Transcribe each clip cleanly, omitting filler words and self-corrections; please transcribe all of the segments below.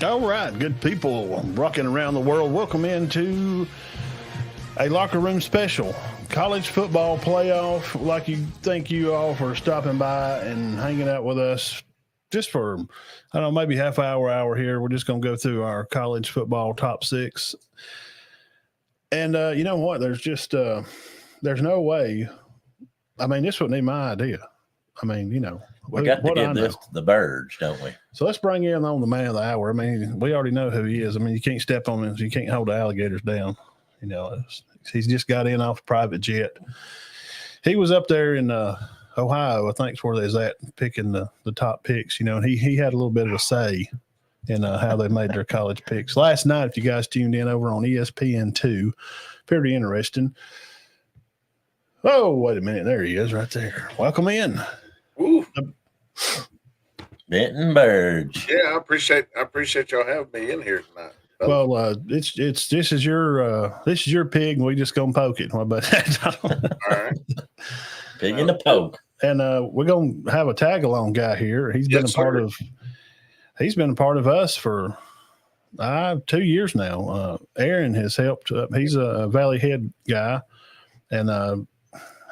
All right, good people rocking around the world. Welcome into a locker room special, college football playoff. Like you, thank you all for stopping by and hanging out with us just for, I don't know, maybe half hour here. We're just going to go through our college football top six. And you know what? There's just, there's no way. I mean, this wasn't even my idea. I mean, you know. We got to give this to the Birge, don't we? So let's bring in on the man of the hour. I mean, we already know who he is. I mean, you can't step on him. You can't hold the alligators down. You know, he's just got in off a private jet. He was up there in Ohio, I think is where they was at, picking the top picks, you know, and he had a little bit of a say in how they made their college picks. Last night, if you guys tuned in over on ESPN2, pretty interesting. Oh, wait a minute. There he is right there. Welcome in. Ooh. Benton Birge. Yeah, I appreciate y'all having me in here tonight. Well, this is your pig, and we just gonna poke it. What about that? All right. Pig in the poke. And we're gonna have a tag along guy here. He's been a part of us for 2 years now. Aaron has helped. He's a Valley Head guy, and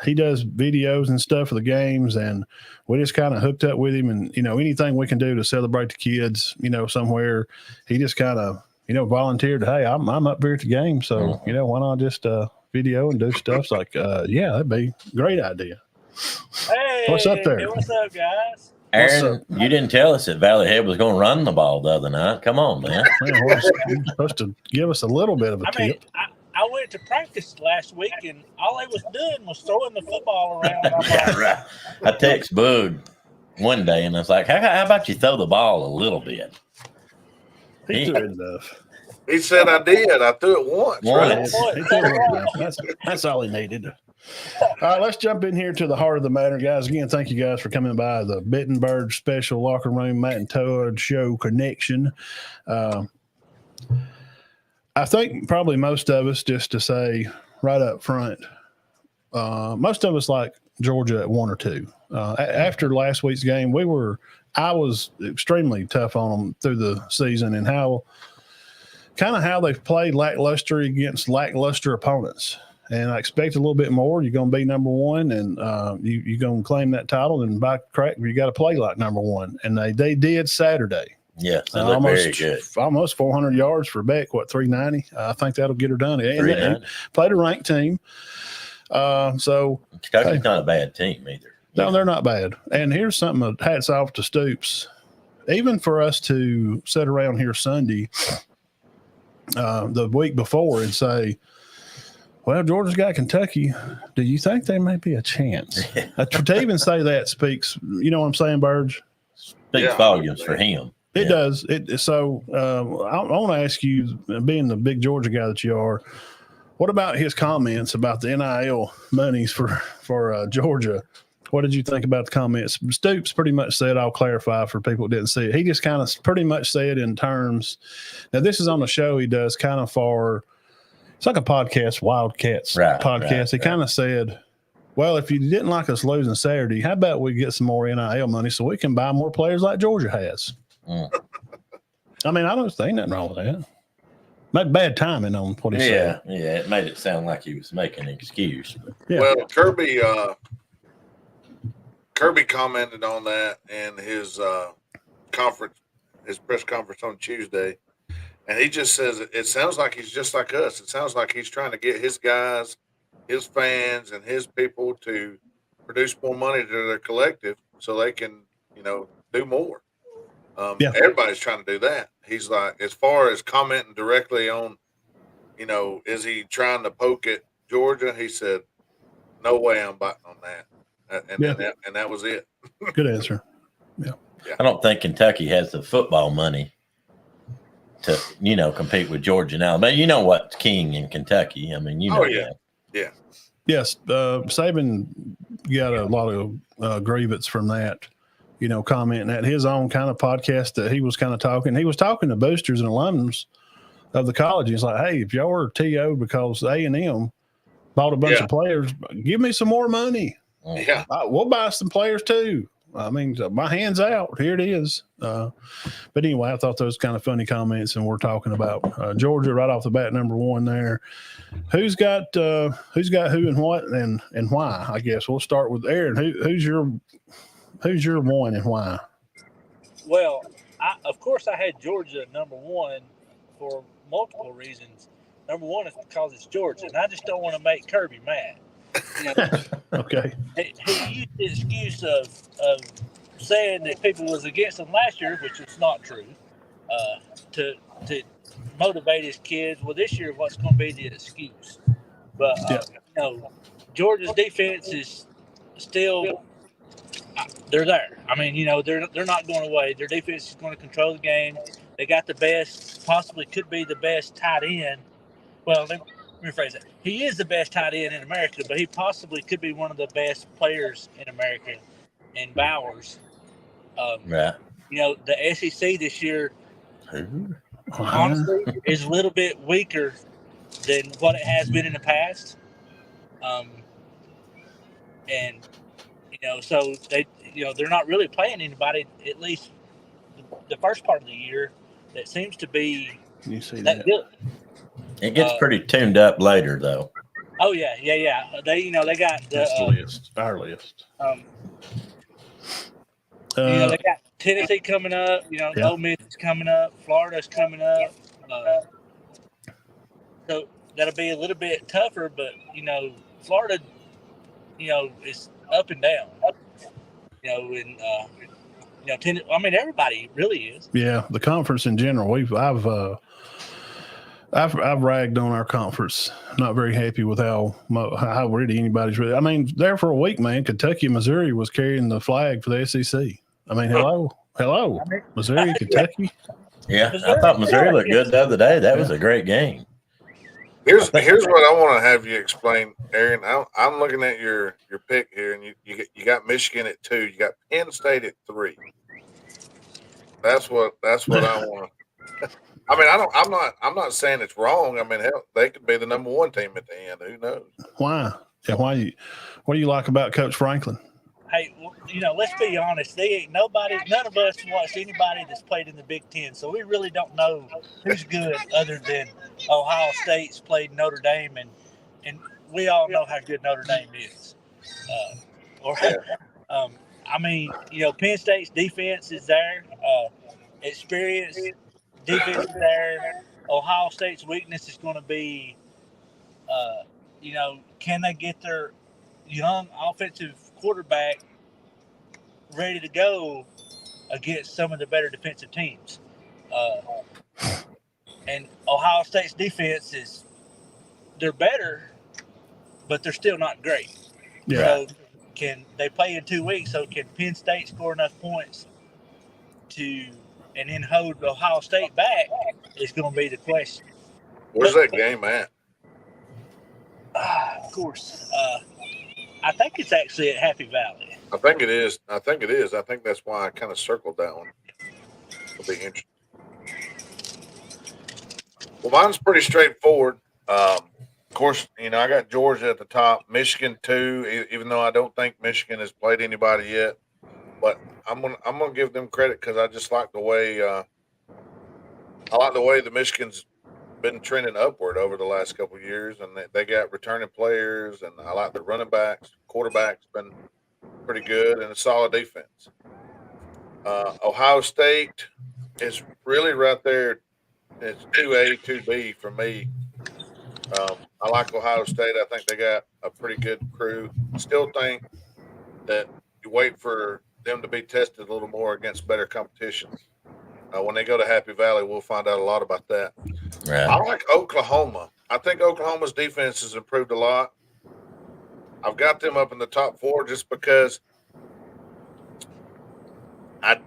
he does videos and stuff for the games, and we just kind of hooked up with him. And, you know, anything we can do to celebrate the kids, you know, somewhere, he just kind of, you know, volunteered. Hey, I'm up here at the game. So, you know, why not just video and do stuff? It's like, yeah, that'd be a great idea. Hey, what's up there? Hey, what's up, guys? Aaron, you didn't tell us that Valley Head was going to run the ball the other night. Come on, man. You're supposed to give us a little bit of a tip. I went to practice last week, and all they was doing was throwing the football around. Yeah, right. I text Boog one day, and I was like, how about you throw the ball a little bit? He threw it enough. He said I did. I threw it once. Right? That's all he needed. All right, let's jump in here to the heart of the matter, guys. Again, thank you guys for coming by the Benton Birge special locker room Matt and Todd show connection. I think probably most of us, just to say right up front, most of us like Georgia at 1 or 2. After last week's game, I was extremely tough on them through the season, and how they've played lackluster against lackluster opponents. And I expect a little bit more. You're going to be number one, and you're going to claim that title. And by crack, you got to play like number one. And they did Saturday. Yes, they look very good. Almost 400 yards for Beck, 390? I think that'll get her done. And played a ranked team. So Kentucky's not a bad team either. No, they're not bad. And here's something, hats off to Stoops. Even for us to sit around here Sunday, the week before, and say, well, Georgia's got Kentucky. Do you think there may be a chance? To even say that speaks, you know what I'm saying, Birge? Speaks volumes for him. It does. So I want to ask you, being the big Georgia guy that you are, what about his comments about the NIL monies for Georgia? What did you think about the comments? Stoops pretty much said, I'll clarify for people who didn't see it. He just kind of pretty much said in terms, now this is on the show he does kind of for, it's like a podcast, Wildcats podcast. He kind of said, well, if you didn't like us losing Saturday, how about we get some more NIL money so we can buy more players like Georgia has? I mean, I don't think nothing wrong with that. Maybe bad timing on what he said. Yeah, it made it sound like he was making an excuse. Yeah. Well, Kirby commented on that in his press conference on Tuesday, and he just says it sounds like he's just like us. It sounds like he's trying to get his guys, his fans, and his people to produce more money to their collective so they can, you know, do more. Everybody's trying to do that. He's like, as far as commenting directly on, you know, is he trying to poke at Georgia? He said, no way I'm biting on that. And that was it. Good answer. Yeah. I don't think Kentucky has the football money to, you know, compete with Georgia now. But you know what's king in Kentucky. I mean, you know that. Yeah. Yes. Saban got a lot of grievance from that, you know, commenting at his own kind of podcast that he was kind of talking. He was talking to boosters and alums of the college. He's like, hey, if y'all were TO'd because A&M bought a bunch of players, give me some more money. Yeah. We'll buy some players too. I mean, my hand's out. Here it is. But anyway, I thought those kind of funny comments, and we're talking about Georgia right off the bat, number one there. Who's got who and what and why? I guess we'll start with Aaron. Who's your one and why? Well, of course I had Georgia number one for multiple reasons. Number one is because it's Georgia, and I just don't want to make Kirby mad. You know, Okay. he used the excuse of saying that people was against him last year, which is not true, to motivate his kids. Well, this year, what's going to be the excuse? But Georgia's defense is still they're there. I mean, they're not going away. Their defense is going to control the game. They got the best, possibly could be the best tight end. Well, let me rephrase that. He is the best tight end in America, but he possibly could be one of the best players in America in Bowers. Right. The SEC this year, honestly, is a little bit weaker than what it has been in the past. And so they're not really playing anybody, at least the first part of the year, that seems to be that good. It gets pretty tuned up later, though. Oh yeah. They got our list. They got Tennessee coming up. Ole Miss is coming up. Florida's coming up. So that'll be a little bit tougher, but Florida, is up and down. I mean, everybody really is. Yeah, the conference in general. I've ragged on our conference. Not very happy with how really anybody's really. I mean, there for a week, man. Kentucky and Missouri was carrying the flag for the SEC. I mean, hello, Missouri, Kentucky. Yeah, I thought Missouri looked good the other day. That was a great game. Here's what I want to have you explain, Aaron. I'm looking at your pick here, and you got Michigan at 2. You got Penn State at 3. That's what I want to. I mean, I'm not saying it's wrong. I mean, hell, they could be the number one team at the end. Who knows? Why? Yeah, why? What do you like about Coach Franklin? Hey, let's be honest. None of us watched anybody that's played in the Big Ten, so we really don't know who's good other than Ohio State's played Notre Dame, and we all know how good Notre Dame is. I mean, Penn State's defense is there. Experience defense is there. Ohio State's weakness is going to be, can they get their young offensive quarterback ready to go against some of the better defensive teams? And Ohio State's defense they're better, but they're still not great. Yeah. So they play in 2 weeks? So can Penn State score enough points and then hold Ohio State back? Is going to be the question. Where's that game at? Of course. I think it's actually at Happy Valley. I think it is. I think that's why I kind of circled that one. It'll be interesting. Well, mine's pretty straightforward. Of course, I got Georgia at the top, Michigan 2, even though I don't think Michigan has played anybody yet. But I'm gonna give them credit because I just like the way the Michigan's been trending upward over the last couple of years, and they got returning players, and I like the running backs, quarterback's been pretty good, and a solid defense. Ohio State is really right there. It's 2A, 2B for me. I like Ohio State. I think they got a pretty good crew. Still think that you wait for them to be tested a little more against better competition. When they go to Happy Valley, we'll find out a lot about that. Right. I like Oklahoma. I think Oklahoma's defense has improved a lot. I've got them up in the top 4 just because I'm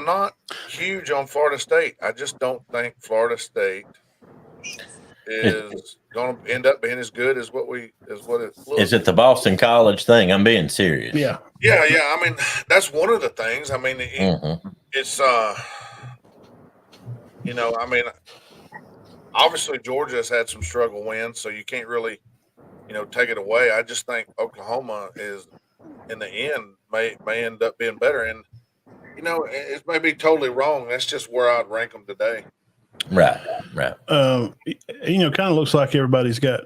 not huge on Florida State. I just don't think Florida State is going to end up being as good as what it looks. Is it the Boston College thing? I'm being serious. Yeah. I mean, that's one of the things. I mean, it's I mean, obviously Georgia has had some struggle wins, so you can't really, take it away. I just think Oklahoma is, in the end, may end up being better. And it may be totally wrong. That's just where I'd rank them today. Right. Kind of looks like everybody's got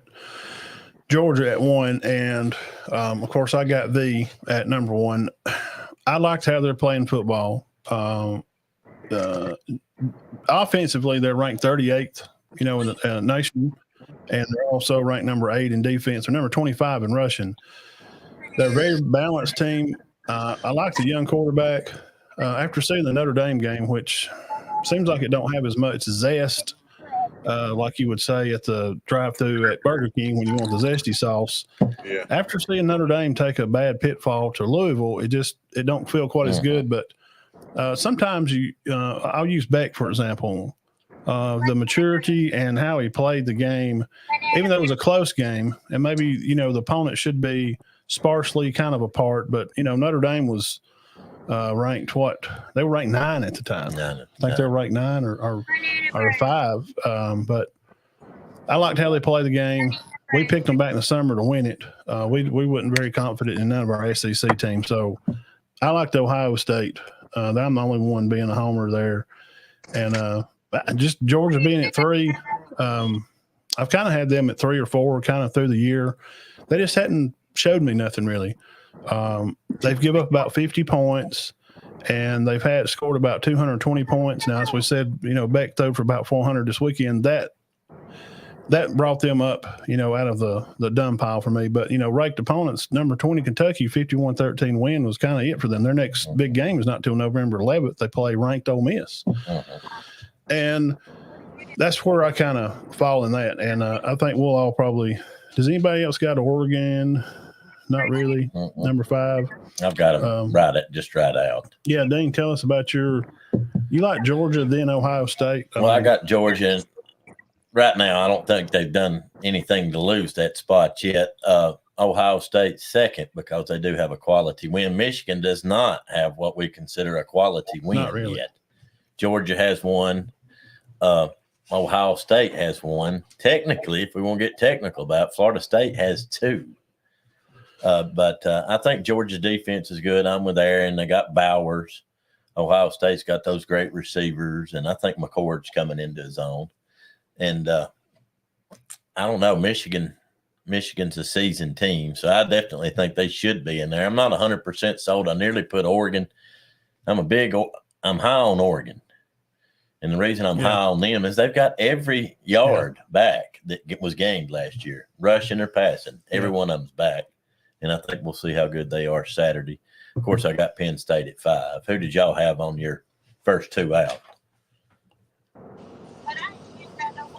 Georgia at 1, and of course I got thee at number 1. I liked how they're playing football. Offensively, they're ranked 38th, in the nation, and they're also ranked number 8 in defense or number 25 in rushing. They're a very balanced team. I like the young quarterback. After seeing the Notre Dame game, which seems like it don't have as much zest, like you would say at the drive-thru at Burger King when you want the zesty sauce. Yeah. After seeing Notre Dame take a bad pitfall to Louisville, it don't feel quite as good. But sometimes I'll use Beck for example. The maturity and how he played the game, even though it was a close game, and maybe the opponent should be sparsely kind of apart, but Notre Dame was ranked they were ranked 9 at the time. I think they were ranked 9 or 5. But I liked how they played the game. We picked them back in the summer to win it. We wasn't very confident in none of our SEC teams, so I liked Ohio State. I'm the only one being a homer there, and just Georgia being at 3. I've kind of had them at 3 or 4 kind of through the year. They just hadn't showed me nothing really. They've given up about 50 points, and they've scored about 220 points. Now, as we said, Beck threw for about 400 this weekend. That brought them up, out of the dumb pile for me. But, ranked opponents, number 20 Kentucky, 51-13 win was kind of it for them. Their next big game is not till November 11th. They play ranked Ole Miss. And that's where I kind of fall in that. And I think we'll all probably – does anybody else got Oregon? Not really. Number 5. I've got them just right out. Yeah, Dean, tell us about you like Georgia, then Ohio State. I got Georgia. Right now, I don't think they've done anything to lose that spot yet. Ohio State's second because they do have a quality win. Michigan does not have what we consider a quality win yet. Georgia has one. Ohio State has one. Technically, if we want to get technical about it, Florida State has 2. But I think Georgia's defense is good. I'm with Aaron. They got Bowers. Ohio State's got those great receivers, and I think McCord's coming into his own. And I don't know, Michigan's a seasoned team, so I definitely think they should be in there. I'm not 100% sold. I nearly put Oregon. I'm high on Oregon. And the reason I'm high on them is they've got every yard back that was gained last year, rushing or passing. Every one of them's back. And I think we'll see how good they are Saturday. Of course, I got Penn State at 5. Who did y'all have on your first 2 out?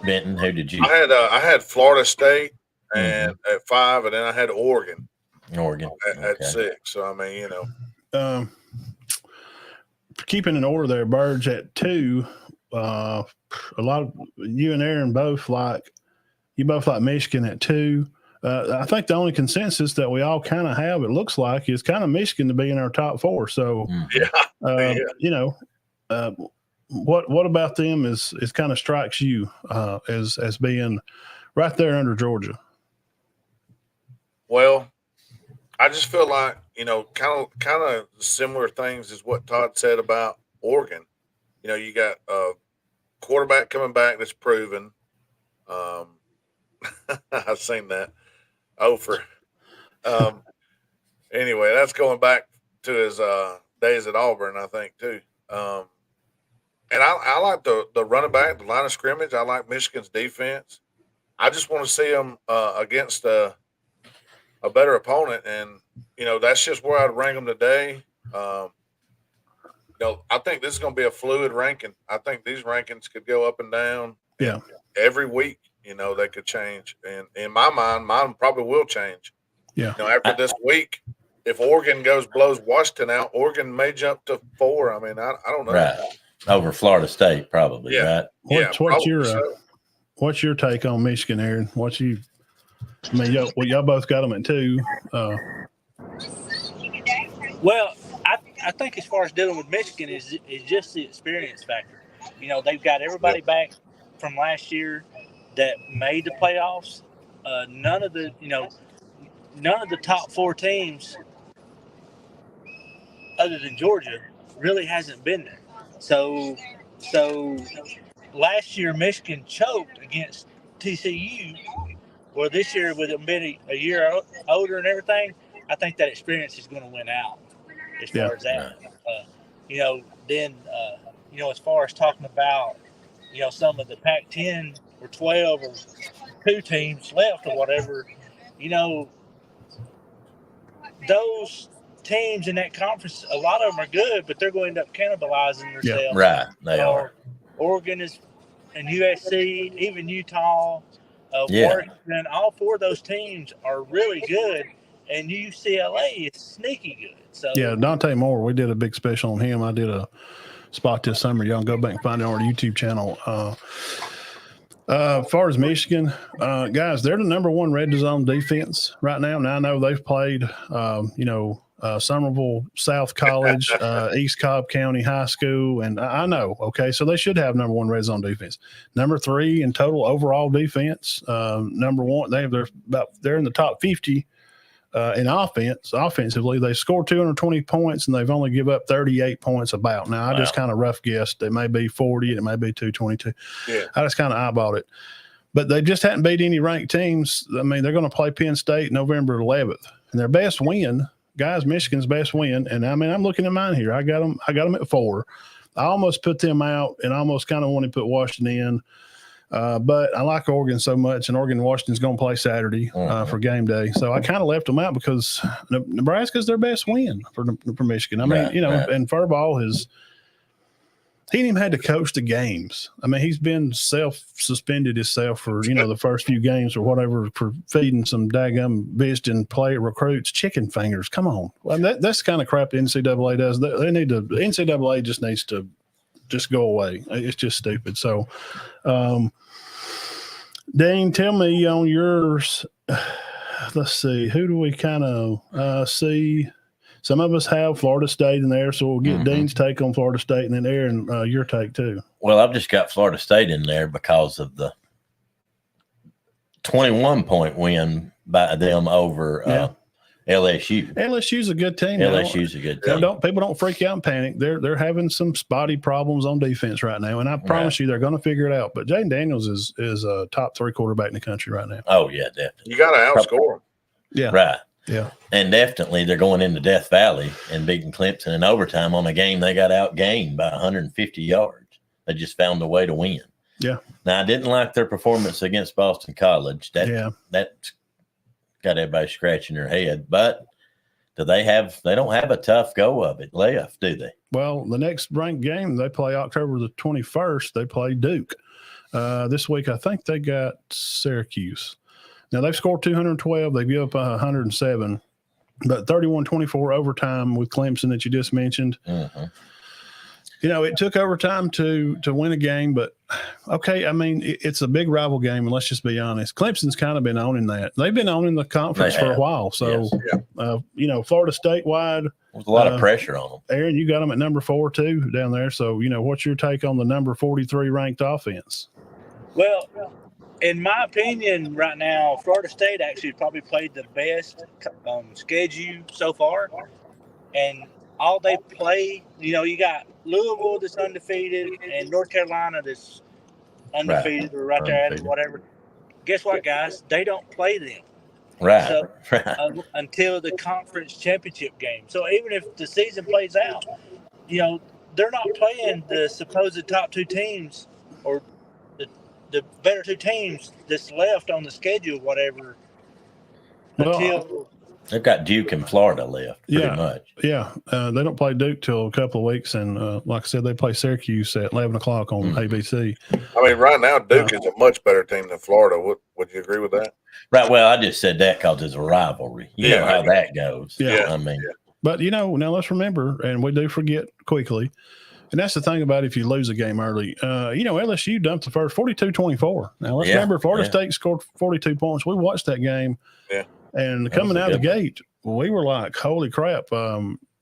Benton, who did you? I had Florida State and at 5, and then I had Oregon. At 6. So I mean, keeping an order there, Birge at 2. A lot of you and Aaron both like Michigan at 2. I think the only consensus that we all kind of have, it looks like, is kind of Michigan to be in our top 4. So, what about them is kind of strikes you as being right there under Georgia? Well, I just feel like kind of similar things as what Todd said about Oregon. You got a quarterback coming back that's proven. I've seen that. Anyway, that's going back to his days at Auburn, I think, too. And I like the running back, the line of scrimmage. I like Michigan's defense. I just want to see them against a better opponent, and that's just where I'd rank them today. I think this is going to be a fluid ranking. I think these rankings could go up and down. Yeah, every week. They could change. And in my mind, mine probably will change. Yeah. After this week, if Oregon blows Washington out, Oregon may jump to 4. I mean, I don't know. Right. Over Florida State, probably, right? What's your take on Michigan, Aaron? Y'all both got them at 2. Well, I think as far as dealing with Michigan is just the experience factor. They've got everybody back from last year that made the playoffs. None of the top 4 teams other than Georgia, really hasn't been there. So last year Michigan choked against TCU. Well, this year with them being a year older and everything, I think that experience is going to win out as far as that. Then as far as talking about some of the Pac-10 or 12 or 2 teams left or whatever, those teams in that conference, a lot of them are good, but they're going to end up cannibalizing themselves. Yeah, right, they are. Oregon is, and USC, even Utah, Washington, all 4 of those teams are really good, and UCLA is sneaky good. So yeah, Dante Moore, we did a big special on him. I did a spot this summer. Y'all can go back and find it on our YouTube channel. As far as Michigan, guys, they're the number 1 red zone defense right now. Now I know they've played, Somerville South College, East Cobb County High School, and I know. Okay, so they should have number 1 red zone defense. Number 3 in total overall defense. Number 1, they're in the top 50 in offense. Offensively, they scored 220 points and they've only give up 38 points about. Now I just kind of rough guessed it may be 40, it may be 222. Yeah, I just kind of eyeballed it. But they just hadn't beat any ranked teams. I mean, they're going to play Penn State November 11th, and their best win. Guys, Michigan's best win, and I mean, I'm looking at mine here. I got them at 4. I almost put them out, and almost kind of want to put Washington in, but I like Oregon so much, and Oregon and Washington's going to play Saturday for game day, so I kind of left them out because Nebraska's their best win for Michigan. I mean, and Furbaugh he ain't even had to coach the games. I mean, he's been suspended himself for, the first few games or whatever for feeding some daggum Biston player recruits chicken fingers. Come on. Well, that's the kind of crap the NCAA does. The NCAA just needs to just go away. It's just stupid. So, Dean, tell me on yours. Let's see. Who do we kind of see? Some of us have Florida State in there, so we'll get Dean's take on Florida State, and then Aaron, your take too. Well, I've just got Florida State in there because of the 21-point win by them over LSU. LSU's a good team. LSU's a good team. People don't freak out and panic. They're having some spotty problems on defense right now, and I promise you they're going to figure it out. But Jaden Daniels is a top 3 quarterback in the country right now. Oh yeah, definitely. You got to outscore them. Yeah, right. Yeah, and definitely they're going into Death Valley and beating Clemson in overtime on a game they got outgained by 150 yards. They just found a way to win. Yeah. Now I didn't like their performance against Boston College. That's got everybody scratching their head. But they don't have a tough go of it left, do they? Well, the next ranked game they play October the 21st. They play Duke. This week I think they got Syracuse. Now, they've scored 212. They give up 107. But 31-24 overtime with Clemson that you just mentioned. Mm-hmm. It took overtime to win a game. But, okay, I mean, it's a big rival game, and let's just be honest. Clemson's kind of been owning that. They've been owning the conference for a while. So, Florida State-wide. There's a lot of pressure on them. Aaron, you got them at number 4, too, down there. So, what's your take on the number 43 ranked offense? Well, in my opinion, right now, Florida State actually probably played the best schedule so far. And all they play, you got Louisville that's undefeated and North Carolina that's undefeated or right there at it, whatever. Guess what, guys? They don't play them. Right. So, until the conference championship game. So even if the season plays out, they're not playing the supposed top 2 teams or the better 2 teams that's left on the schedule, whatever. Until they've got Duke and Florida left, pretty much. Yeah, they don't play Duke till a couple of weeks, and like I said, they play Syracuse at 11 o'clock on ABC. I mean, right now Duke is a much better team than Florida. Would you agree with that? Right. Well, I just said that because it's a rivalry. You know how that goes. Yeah. I mean, but now let's remember, and we do forget quickly. And that's the thing about if you lose a game early. LSU dumped the first 42-24. Now, let's remember, Florida State scored 42 points. We watched that game. Yeah. And coming out of the gate, we were like, holy crap.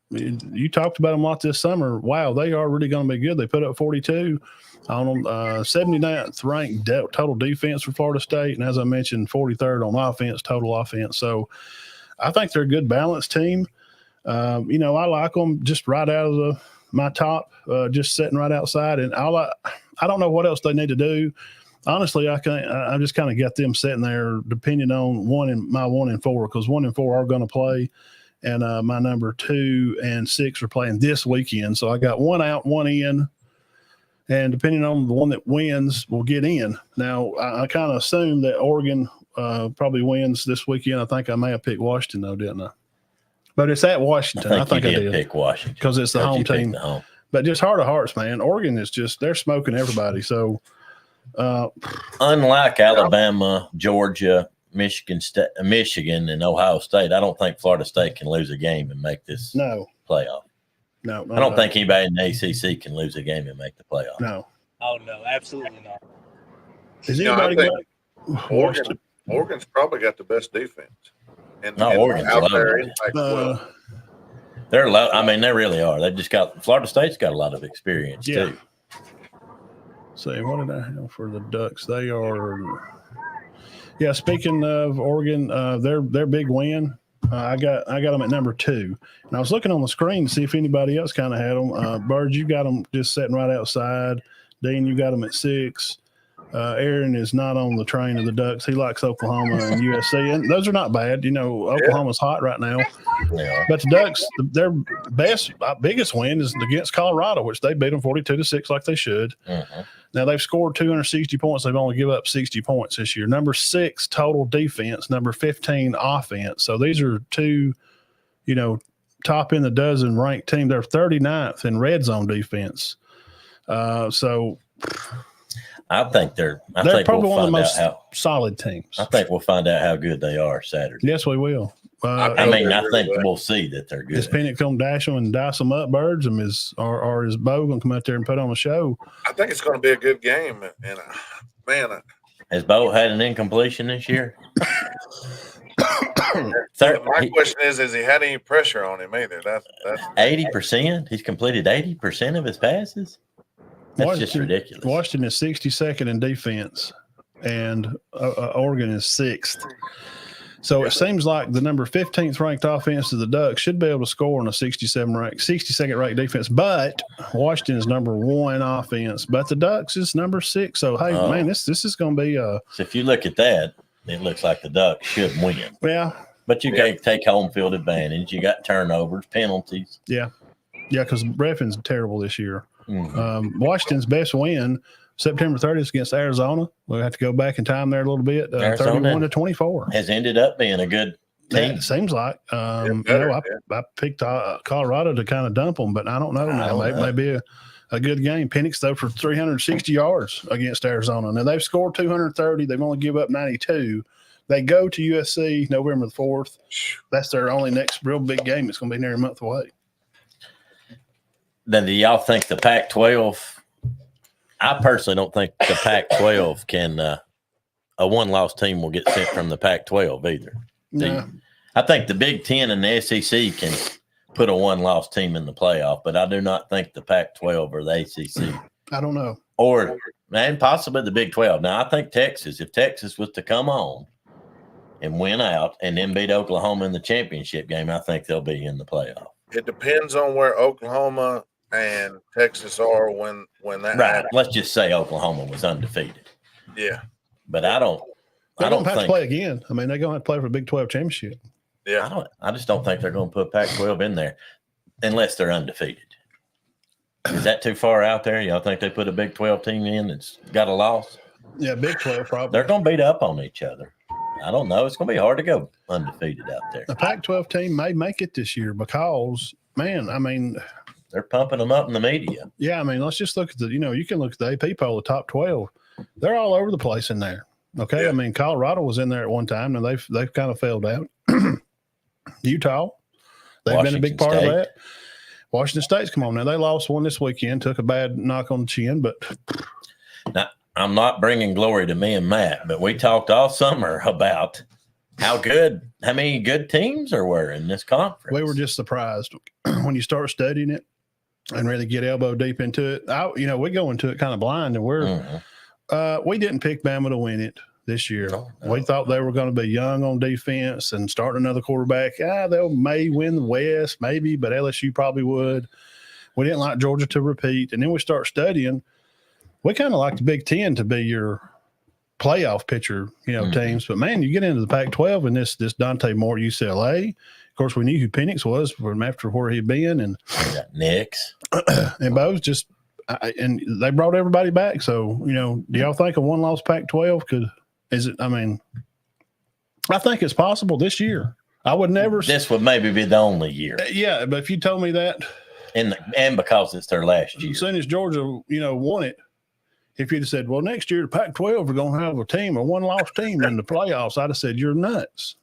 You talked about them a lot this summer. Wow, they are really going to be good. They put up 42 on them. 79th ranked total defense for Florida State. And as I mentioned, 43rd on offense, total offense. So I think they're a good balanced team. You know, I like them just right out of my top, just sitting right outside. And I don't know what else they need to do. Honestly, I just kind of got them sitting there depending on my 1 and 4, because 1 and 4 are going to play. And my number 2 and 6 are playing this weekend. So I got 1 out, 1 in. And depending on the one that wins, will get in. Now, I kind of assume that Oregon probably wins this weekend. I think I may have picked Washington, though, didn't I? But it's at Washington. I think I did pick Washington because it's the home team. The home. But just heart of hearts, man, Oregon is they're smoking everybody. So, unlike Alabama, Georgia, Michigan, and Ohio State, I don't think Florida State can lose a game and make this playoff. No, I don't think anybody in the ACC can lose a game and make the playoff. No. Oh no, absolutely not. Is anybody Oregon's probably got the best defense. And Oregon's out there loaded. They're low. I mean, they really are. They just got Florida State's got a lot of experience too. See, what did I have for the Ducks? They are. Yeah, speaking of Oregon, their big win. I got them at number 2, and I was looking on the screen to see if anybody else kind of had them. Birge, you got them just sitting right outside. Dean, you got them at 6. Aaron is not on the train of the Ducks. He likes Oklahoma and USC, and those are not bad. You know, Oklahoma's hot right now. Yeah. But the Ducks, their biggest win is against Colorado, which they beat them 42-6 like they should. Mm-hmm. Now, they've scored 260 points. They've only given up 60 points this year. Number 6 total defense, number 15 offense. So these are 2, you know, top in the dozen ranked team. They're 39th in red zone defense. So I think they're probably one of the most solid teams. I think we'll find out how good they are Saturday. Yes, we will. I think we'll see that they're good. Is Penix going to dash them and dice them up, Birds? And is Bo going to come out there and put on a show? I think it's going to be a good game. And man, has Bo had an incompletion this year? My question is he had any pressure on him either? That's 80%. He's completed 80% of his passes. That's just ridiculous. Washington is 62nd in defense, and Oregon is 6th. So it seems like the number 15th ranked offense of the Ducks should be able to score on a 62nd ranked defense. But Washington is number 1 offense. But the Ducks is number 6. So hey, man, this is going to be So if you look at that, it looks like the Ducks should win. Yeah. But you got to take home field advantage. You got turnovers, penalties. Yeah. Yeah, because Breffin's terrible this year. Mm-hmm. Washington's best win September 30th against Arizona. We'll have to go back in time there a little bit. 31-24 has ended up being a good team. It seems like. I picked Colorado to kind of dump them, but I don't know now. Maybe a good game. Penix though for 360 yards against Arizona. Now they've scored 230. They've only given up 92. They go to USC November the 4th. That's their only next real big game. It's going to be nearly a month away. Then do y'all think the Pac-12? I personally don't think the Pac-12 can a one-loss team will get sent from the Pac-12 either. No. I think the Big Ten and the SEC can put a one-loss team in the playoff, but I do not think the Pac-12 or the ACC. I don't know. And possibly the Big 12. Now, I think if Texas was to come on and win out and then beat Oklahoma in the championship game, I think they'll be in the playoff. It depends on where Oklahoma and Texas are when that happens. Let's just say Oklahoma was undefeated. Yeah. But They don't have to play again. I mean, they're going to have to play for the Big 12 championship. Yeah. I just don't think they're going to put Pac-12 in there unless they're undefeated. Is that too far out there? Y'all think they put a Big 12 team in that's got a loss? Yeah, Big 12 probably. They're going to beat up on each other. I don't know. It's going to be hard to go undefeated out there. The Pac-12 team may make it this year because, man, I mean – they're pumping them up in the media. Yeah, I mean, let's just look at you can look at the AP poll, the top 12. They're all over the place in there. Okay, yeah. I mean, Colorado was in there at one time, and they've kind of failed out. Utah, they've been a big part of that. Washington State's come on now. They lost one this weekend, took a bad knock on the chin, but now I'm not bringing glory to me and Matt, but we talked all summer about how many good teams there were in this conference. We were just surprised when you start studying it and really get elbow deep into it. We go into it kind of blind, and we didn't pick Bama to win it. this year. No. We thought they were going to be young on defense and starting another quarterback. May win the West, maybe, but LSU probably would. We didn't like Georgia to repeat. And then we start studying. We kind of like the Big Ten to be your playoff pitcher, teams. But, man, you get into the Pac-12 and this Dante Moore UCLA. Of course, we knew who Penix was from after where he'd been. And Knicks. and Bo's just and they brought everybody back. So, do y'all think a one-loss Pac-12 could – I think it's possible this year. I would never – This would maybe be the only year. Yeah, but if you told me that – And because it's their last year. As soon as Georgia, won it, if you'd have said, well, next year the Pac-12 are going to have a team, a one-loss team in the playoffs, I'd have said, you're nuts.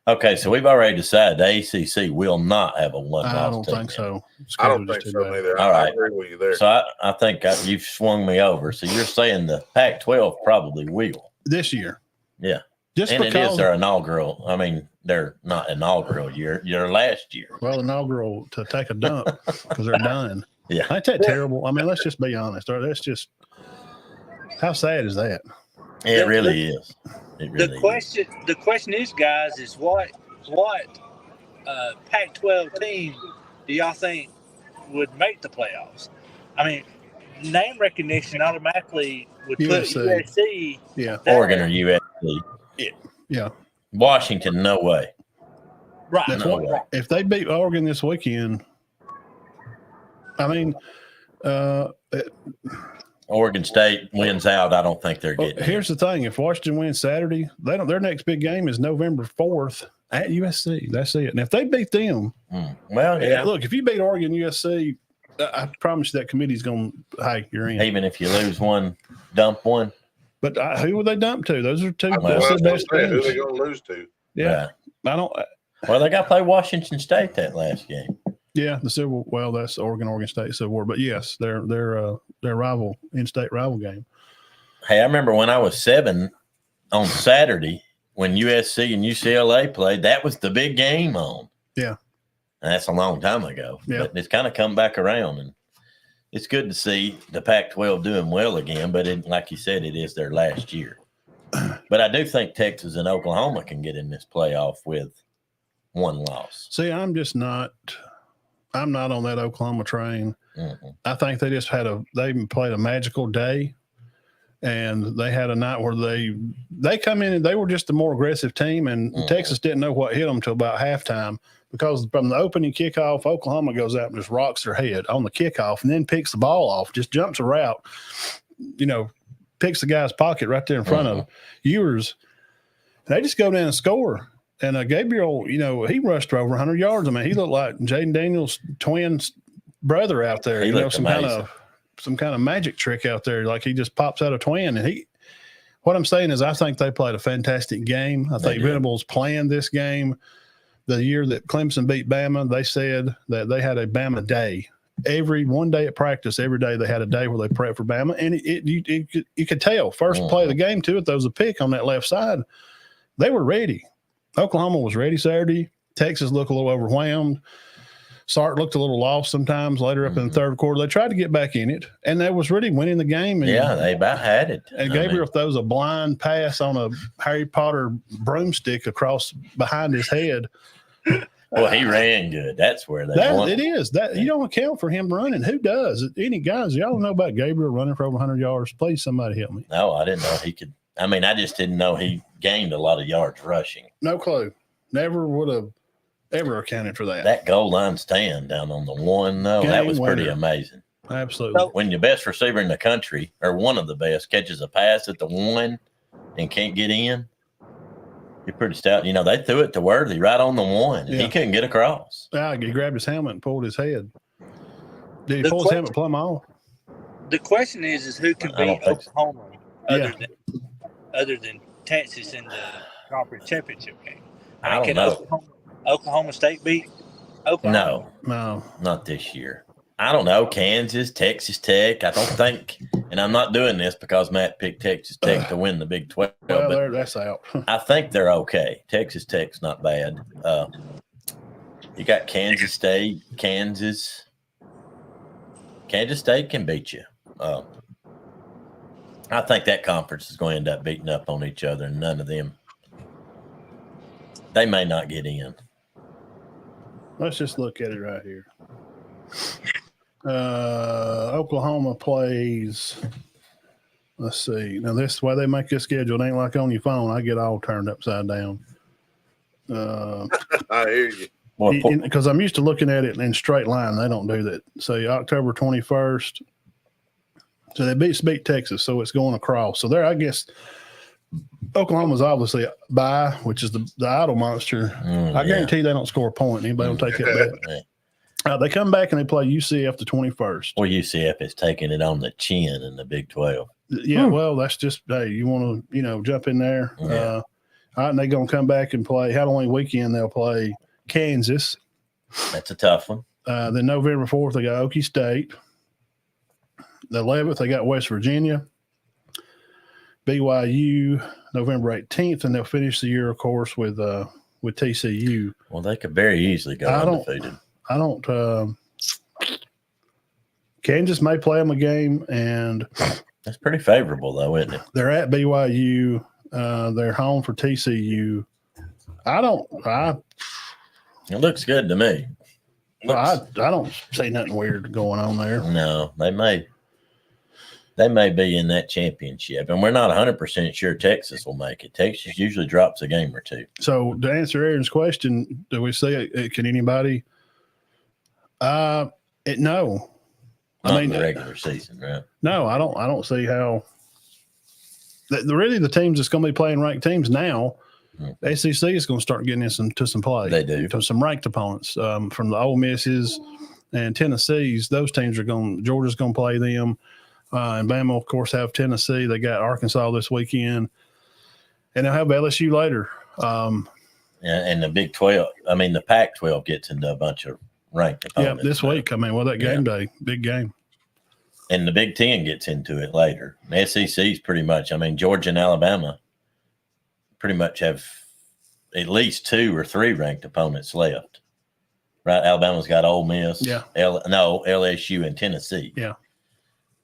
Okay, so we've already decided the ACC will not have a one-loss team. I don't think so. I don't think so either. All right. I agree with you there. So I think you've swung me over. So you're saying the Pac-12 probably will. This year. Yeah. Just and because it is their inaugural. I mean, they're not inaugural year. Your last year. Well, inaugural to take a dump because they're done. Yeah. Ain't that terrible? I mean, let's just be honest. That's just how sad is that? It really is. It really The question is, guys, is what Pac-12 team do y'all think would make the playoffs? I mean, name recognition automatically would put USC. Yeah. Oregon or USC. Yeah. Washington, no way. Right. That's No what, way. if they beat Oregon this weekend, I mean, Oregon State wins out. I don't think they're getting here's the thing. If Washington wins Saturday, their next big game is November 4th at USC. That's it. And if they beat them, well, yeah. Look, if you beat Oregon, USC, I promise you that committee's going to, hey, you're in. Even if you lose one, dump one. But who would they dump to? Those are two Well, the best who teams. they going to lose to? Yeah. I don't. Well, they got to play Washington State that last game. Yeah, the Civil. Well, that's Oregon State Civil War. But yes, their rival, in-state rival game. Hey, I remember when I was 7 on Saturday when USC and UCLA played. That was the big game on. Yeah, and that's a long time ago. Yeah, but it's kind of come back around, and it's good to see the Pac-12 doing well again. But like you said, it is their last year. But I do think Texas and Oklahoma can get in this playoff with one loss. See, I'm not on that Oklahoma train. Mm-hmm. I think they just they played a magical day, and they had a night where they come in and they were just a more aggressive team, and Texas didn't know what hit them till about halftime because from the opening kickoff, Oklahoma goes out and just rocks their head on the kickoff and then picks the ball off, just jumps a route, picks the guy's pocket right there in front of Ewers. And they just go down and score. And Gabriel, he rushed for over 100 yards. I mean, he looked like Jaden Daniels' twin brother out there. He looked amazing. Some kind of magic trick out there. Like he just pops out a twin. And what I'm saying is I think they played a fantastic game. I think Venables planned this game. The year that Clemson beat Bama, they said that they had a Bama day. One day at practice, every day they had a day where they prepped for Bama. And you could tell. First play of the game, too, if there was a pick on that left side, they were ready. Oklahoma was ready Saturday. Texas looked a little overwhelmed. Sark looked a little lost sometimes later up in the third quarter. They tried to get back in it, and they was really winning the game. And, they about had it. And Gabriel throws a blind pass on a Harry Potter broomstick across behind his head. Well, he ran good. That's where they won. It is. You don't account for him running. Who does? Any guys, y'all know about Gabriel running for over 100 yards? Please, somebody help me. No, I didn't know he could. I mean, I just didn't know he gained a lot of yards rushing. No clue. Never would have ever accounted for that. That goal line stand down on the 1, though, that was pretty amazing. Absolutely. When your best receiver in the country, or one of the best, catches a pass at the 1 and can't get in, you're pretty stout. They threw it to Worthy right on the 1. Yeah. He couldn't get across. Yeah, he grabbed his helmet and pulled his head. Did he pull his helmet plumb off? The question is who can beat Oklahoma other than Texas in the conference championship game? I don't know. Oklahoma State beat Oklahoma? No, not this year. I don't know. Kansas, Texas Tech. I don't think, and I'm not doing this because Matt picked Texas Tech to win the Big 12. Well, that's out. I think they're okay. Texas Tech's not bad. You got Kansas State, Kansas State can beat you. I think that conference is going to end up beating up on each other, and none of them. They may not get in. Let's just look at it right here. Oklahoma plays. Let's see. Now, this way they make this schedule. It ain't like on your phone. I get all turned upside down. I hear you. Because I'm used to looking at it in straight line. They don't do that. Say October 21st. So they beat Texas, so it's going across. So there, I guess Oklahoma's obviously by, which is the idle monster. I guarantee they don't score a point. Anybody don't take that bet. They come back and they play UCF the 21st. Well, UCF is taking it on the chin in the Big 12. Yeah, well, that's just, hey, you want to, jump in there. Yeah. All right, and they're going to come back and play Halloween weekend. They'll play Kansas. That's a tough one. Then November 4th, they got Okie State. The 11th, they got West Virginia. BYU, November 18th, and they'll finish the year, of course, with TCU. Well, they could very easily go undefeated. Kansas may play them a game, and that's pretty favorable, though, isn't it? They're at BYU. They're home for TCU. It looks good to me. I don't see nothing weird going on there. No, they may be in that championship, and we're not 100% sure Texas will make it. Texas usually drops a game or two. So to answer Aaron's question, do we see it? Can anybody? No. Not in the regular season, right? No, I don't see how. Really, the teams that's going to be playing ranked teams now, the SEC is going to start getting into some play. They do. To some ranked opponents from the Ole Misses and Tennessees. Those teams are going. Georgia's going to play them, and Bama, of course, have Tennessee. They got Arkansas this weekend, and they'll have LSU later. And the Big 12. I mean, the Pac-12 gets into a bunch of ranked opponents. Yeah, this week. I mean, that game day, big game. And the Big 10 gets into it later. The SEC's pretty much, I mean, Georgia and Alabama pretty much have at least 2 or 3 ranked opponents left. Right? Alabama's got Ole Miss. Yeah. LSU and Tennessee. Yeah.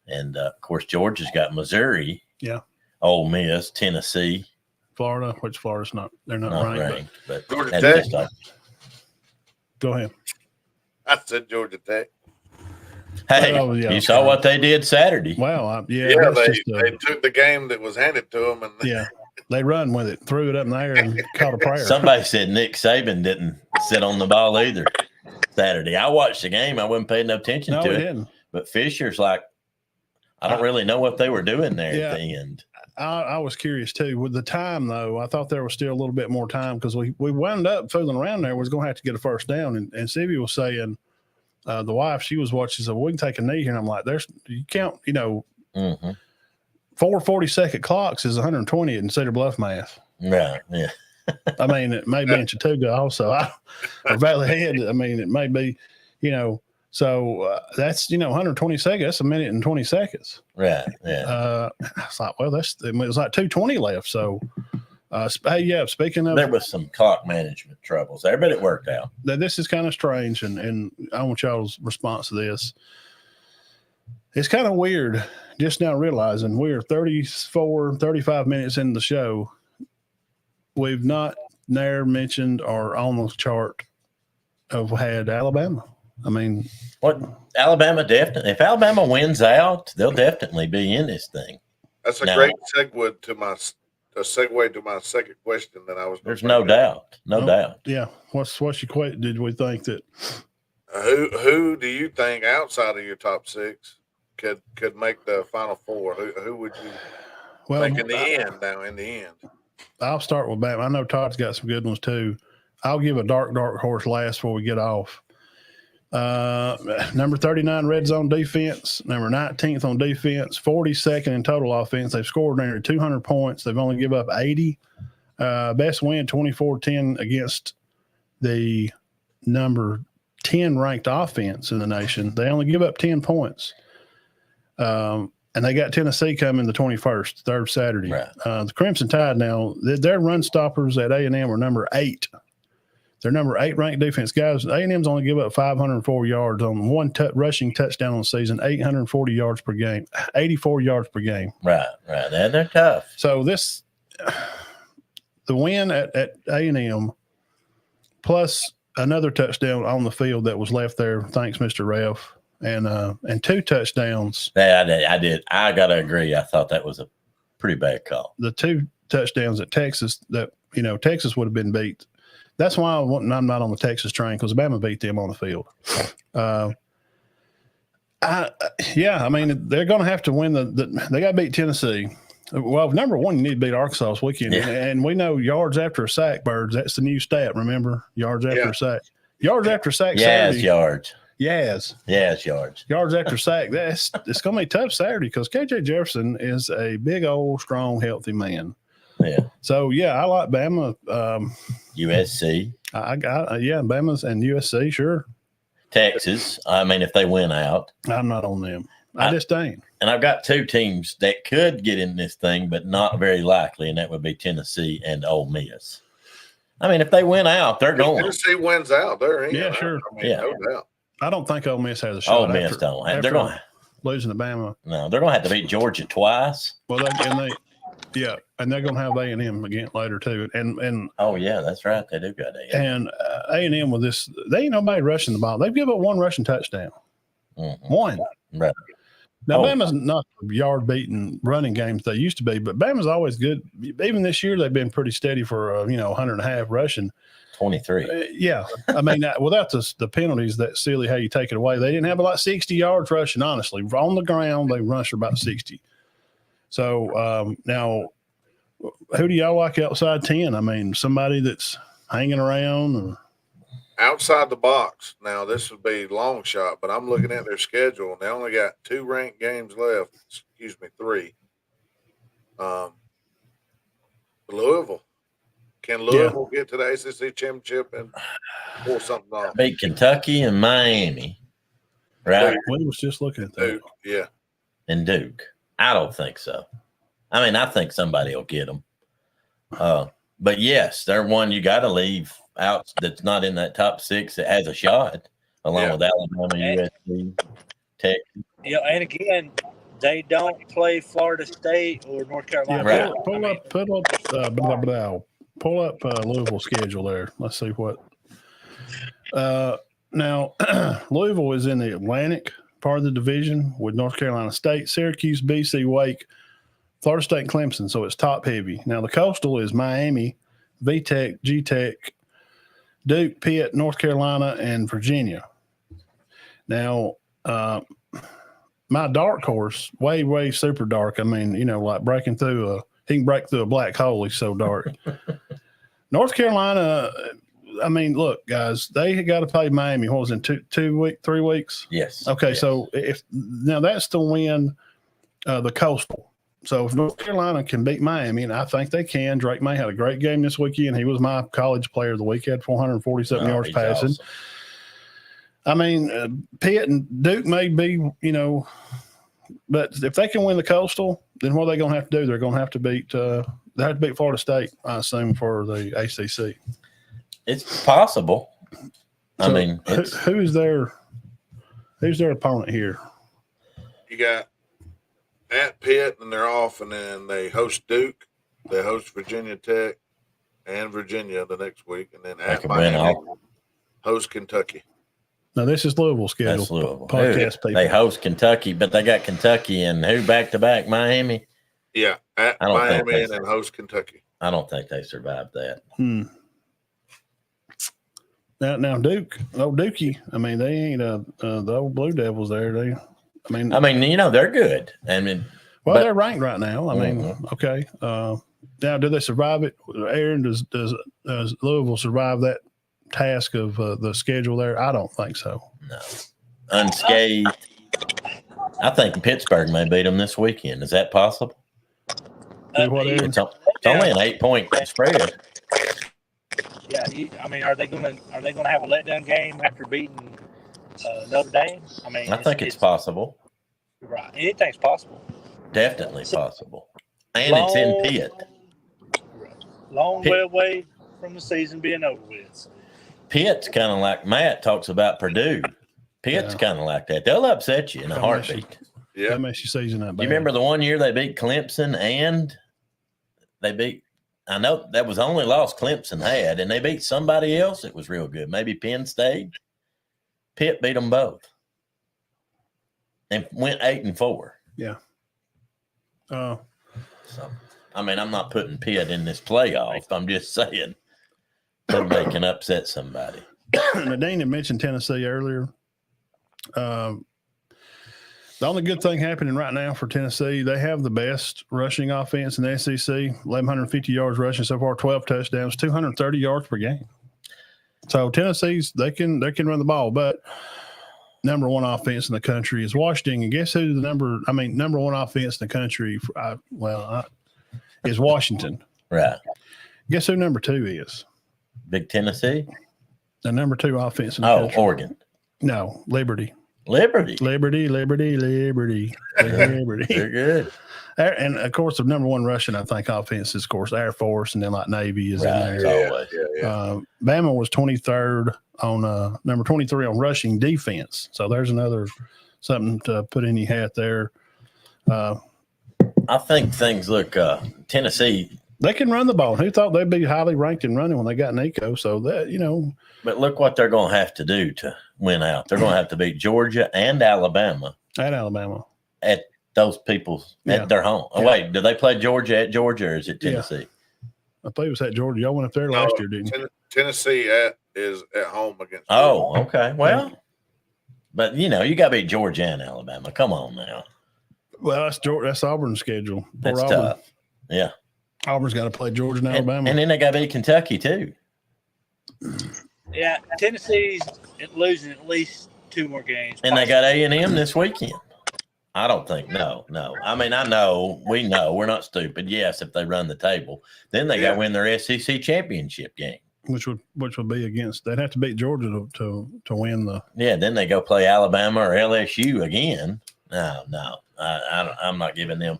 And, of course, Georgia's got Missouri. Yeah. Ole Miss, Tennessee. Florida, which Florida's they're not ranked. But Georgia Tech. Go ahead. I said Georgia Tech. Hey, you saw what they did Saturday. Wow. They took the game that was handed to them. And they run with it, threw it up in the air and caught a prayer. Somebody said Nick Saban didn't sit on the ball either Saturday. I watched the game. I wasn't paying no attention to it. Didn't. But Fisher's like, I don't really know what they were doing there at the end. I was curious too. With the time, though, I thought there was still a little bit more time because we wound up fooling around there. We was going to have to get a first down. And Sylvia was saying, the wife, she was watching, so we can take a knee here. And I'm like, you count, 4 40-second clocks is 120 in Cedar Bluff math. Right. Yeah. I mean, it may be in Chattooga also. Or Valley Head. I mean, it may be, so that's, 120 seconds. That's a minute and 20 seconds. Right. Yeah. It's like, well, it was like 2:20 left. So, speaking of, there was some clock management troubles there, but it worked out. This is kind of strange, and I want y'all's response to this. It's kind of weird just now realizing we're 35 minutes into the show. We've not never mentioned or on the chart of had Alabama. I mean, what Alabama definitely, if Alabama wins out, they'll definitely be in this thing. That's a great segue to my second question that I was. There's no doubt. No doubt. Yeah. What's your question? Did we think that? Who do you think outside of your top 6 could make the Final Four? Who would you think in the end? Now, in the end, I'll start with Bama. I know Todd's got some good ones too. I'll give a dark horse last before we get off. Number 39 red zone defense, number 19th on defense, 42nd in total offense. They've scored nearly 200 points. They've only give up 80. Best win 24-10 against the number 10 ranked offense in the nation. They only give up 10 points. And they got Tennessee coming the 21st, third Saturday. Right. The Crimson Tide now, their run stoppers at A&M are number 8. Their number 8 ranked defense. Guys, A&M's only give up 504 yards on one rushing touchdown on the season, 840 yards per game, 84 yards per game. Right. And they're tough. So the win at A&M plus another touchdown on the field that was left there. Thanks, Mr. Ref. And 2 touchdowns. Yeah, I did. I got to agree. I thought that was a pretty bad call. The 2 touchdowns at Texas that, Texas would have been beat. That's why I'm not on the Texas train, because Alabama beat them on the field. They're going to have to win they got to beat Tennessee. Well, number one, you need to beat Arkansas this weekend. Yeah. And we know yards after a sack, Birds, that's the new stat, remember? Yards after a sack. Yards after a sack Saturday. Yards. Yes, yards. Yards after sack. It's going to be tough Saturday because KJ Jefferson is a big, old, strong, healthy man. Yeah. So, I like Bama. USC. Bama's and USC, sure. Texas. I mean, if they win out. I'm not on them. I just ain't. And I've got 2 teams that could get in this thing, but not very likely, and that would be Tennessee and Ole Miss. I mean, if they win out, they're going. Tennessee wins out. They're in. Yeah, sure. No doubt. I don't think Ole Miss has a shot. Ole Miss don't. They're going losing to Bama. No, they're going to have to beat Georgia twice. Well, and they're going to have A&M again later too. And oh yeah, that's right. They do got A&M. And A&M with this, they ain't nobody rushing the ball. They've given up 1 rushing touchdown. Mm-hmm. 1. Right. Now Bama's not the yard beating running games they used to be, but Bama's always good. Even this year, they've been pretty steady for 100.5 rushing. 23. I mean, without the penalties, that's silly how you take it away. They didn't have about 60 yards rushing, honestly. On the ground, they rushed for about 60. So now, who do y'all like outside 10? I mean, somebody that's hanging around? Or? Outside the box. Now, this would be long shot, but I'm looking at their schedule, and they only got 2 ranked games left. 3. Louisville. Can Louisville get to the ACC championship and pull something off? Beat Kentucky and Miami, right? We was just looking at that. Duke, yeah. And Duke. I don't think so. I mean, I think somebody will get them. But yes, they're one you got to leave out that's not in that top 6 that has a shot, along with Alabama, USC, Texas. And again, they don't play Florida State or North Carolina. Right. Pull up Louisville schedule there. Let's see what. Now, Louisville is in the Atlantic part of the division with North Carolina State, Syracuse, BC, Wake, Florida State, and Clemson. So it's top heavy. Now, the Coastal is Miami, VTech, GTech, Duke, Pitt, North Carolina, and Virginia. Now, my dark horse, way super dark. I mean, like breaking through he can break through a black hole. He's so dark. North Carolina, I mean, look, guys, they got to play Miami. What was it, 3 weeks? Yes. Okay, yes. so now that's to win the Coastal. So if North Carolina can beat Miami, and I think they can, Drake May had a great game this weekend. He was my college player of the week. He had 447 yards passing. Awesome. I mean, Pitt and Duke may be, but if they can win the Coastal, then what are they going to have to do? They're going to have to beat Florida State, I assume, for the ACC. It's possible. So I mean, who's their opponent here? You got at Pitt, and they're off, and then they host Duke, they host Virginia Tech, and Virginia the next week, and then at Miami, host Kentucky. Now, this is Louisville schedule. That's Louisville. Podcast people. They host Kentucky, but they got Kentucky and who back-to-back? Miami? Yeah, at Miami and then host Kentucky. I don't think they survived that. Now Duke, Dookie. I mean, they ain't the old Blue Devils there. They're good. I mean, they're ranked right now. I mean, okay. Now, do they survive it? Aaron, does Louisville survive that task of the schedule there? I don't think so. No, unscathed. I think Pittsburgh may beat them this weekend. Is that possible? It's only an 8-point spread. Yeah, are they going to have a letdown game after beating Notre Dame? I mean, I think it's possible. Right, anything's possible. Definitely possible, and it's in Pitt. Long way away from the season being over with. Pitt's kind of like Matt talks about Purdue. Pitt's kind of like that. They'll upset you in a heartbeat. Yeah. That makes you season that bad. You remember the one year they beat Clemson and they beat, I know that was the only loss Clemson had, and they beat somebody else that was real good. Maybe Penn State. Pitt beat them both and went 8-4. Yeah. So, I mean, I'm not putting Pitt in this playoff. I'm just saying that they can upset somebody. Nadine had mentioned Tennessee earlier. The only good thing happening right now for Tennessee, they have the best rushing offense in the SEC. 1,150 yards rushing so far, 12 touchdowns, 230 yards per game. So Tennessee's they can run the ball, but number one offense in the country is Washington. And guess who number one offense in the country? Is Washington. Right. Guess who number two is? Big Tennessee. The number two offense in the country. Oregon. No, Liberty. Liberty. They're good. And of course, the number one rushing, I think, offense is, of course, Air Force, and then like Navy is in there. Always. Bama was 23rd on number 23 on rushing defense. So there's another something to put in your hat there. I think things look Tennessee. They can run the ball. Who thought they'd be highly ranked in running when they got Nico? So that, But look what they're going to have to do to win out. They're going to have to beat Georgia and Alabama at Alabama. At those people's at their home. Oh, wait, do they play Georgia at Georgia or is it Tennessee? I believe it was at Georgia. Y'all went up there last year, didn't you? Tennessee is at home against. Oh, okay. Well, but you got to beat Georgia and Alabama. Come on now. Well, that's Auburn's schedule. That's tough. Yeah. Auburn's got to play Georgia and Alabama. And then they got to beat Kentucky, too. Yeah, Tennessee's losing at least 2 more games. And they got A&M this weekend. I don't think. No. I mean, we know. We're not stupid. Yes, if they run the table. Then they got to win their SEC championship game. Which would be against – they'd have to beat Georgia to win the – Yeah, then they go play Alabama or LSU again. No. I'm not giving them.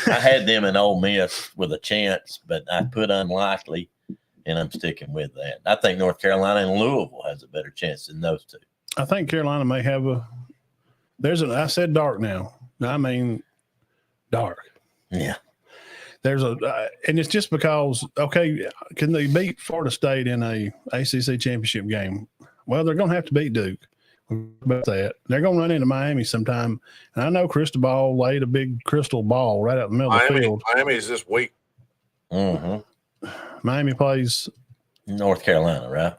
I had them in Ole Miss with a chance, but I put unlikely, and I'm sticking with that. I think North Carolina and Louisville has a better chance than those two. I think Carolina may have I said dark now. I mean dark. Yeah. And it's just because, can they beat Florida State in a ACC championship game? Well, they're going to have to beat Duke. About that, they're going to run into Miami sometime, and I know Cristobal laid a big crystal ball right out in the middle of the field. Miami's this week. Mm-hmm. Miami plays North Carolina, right?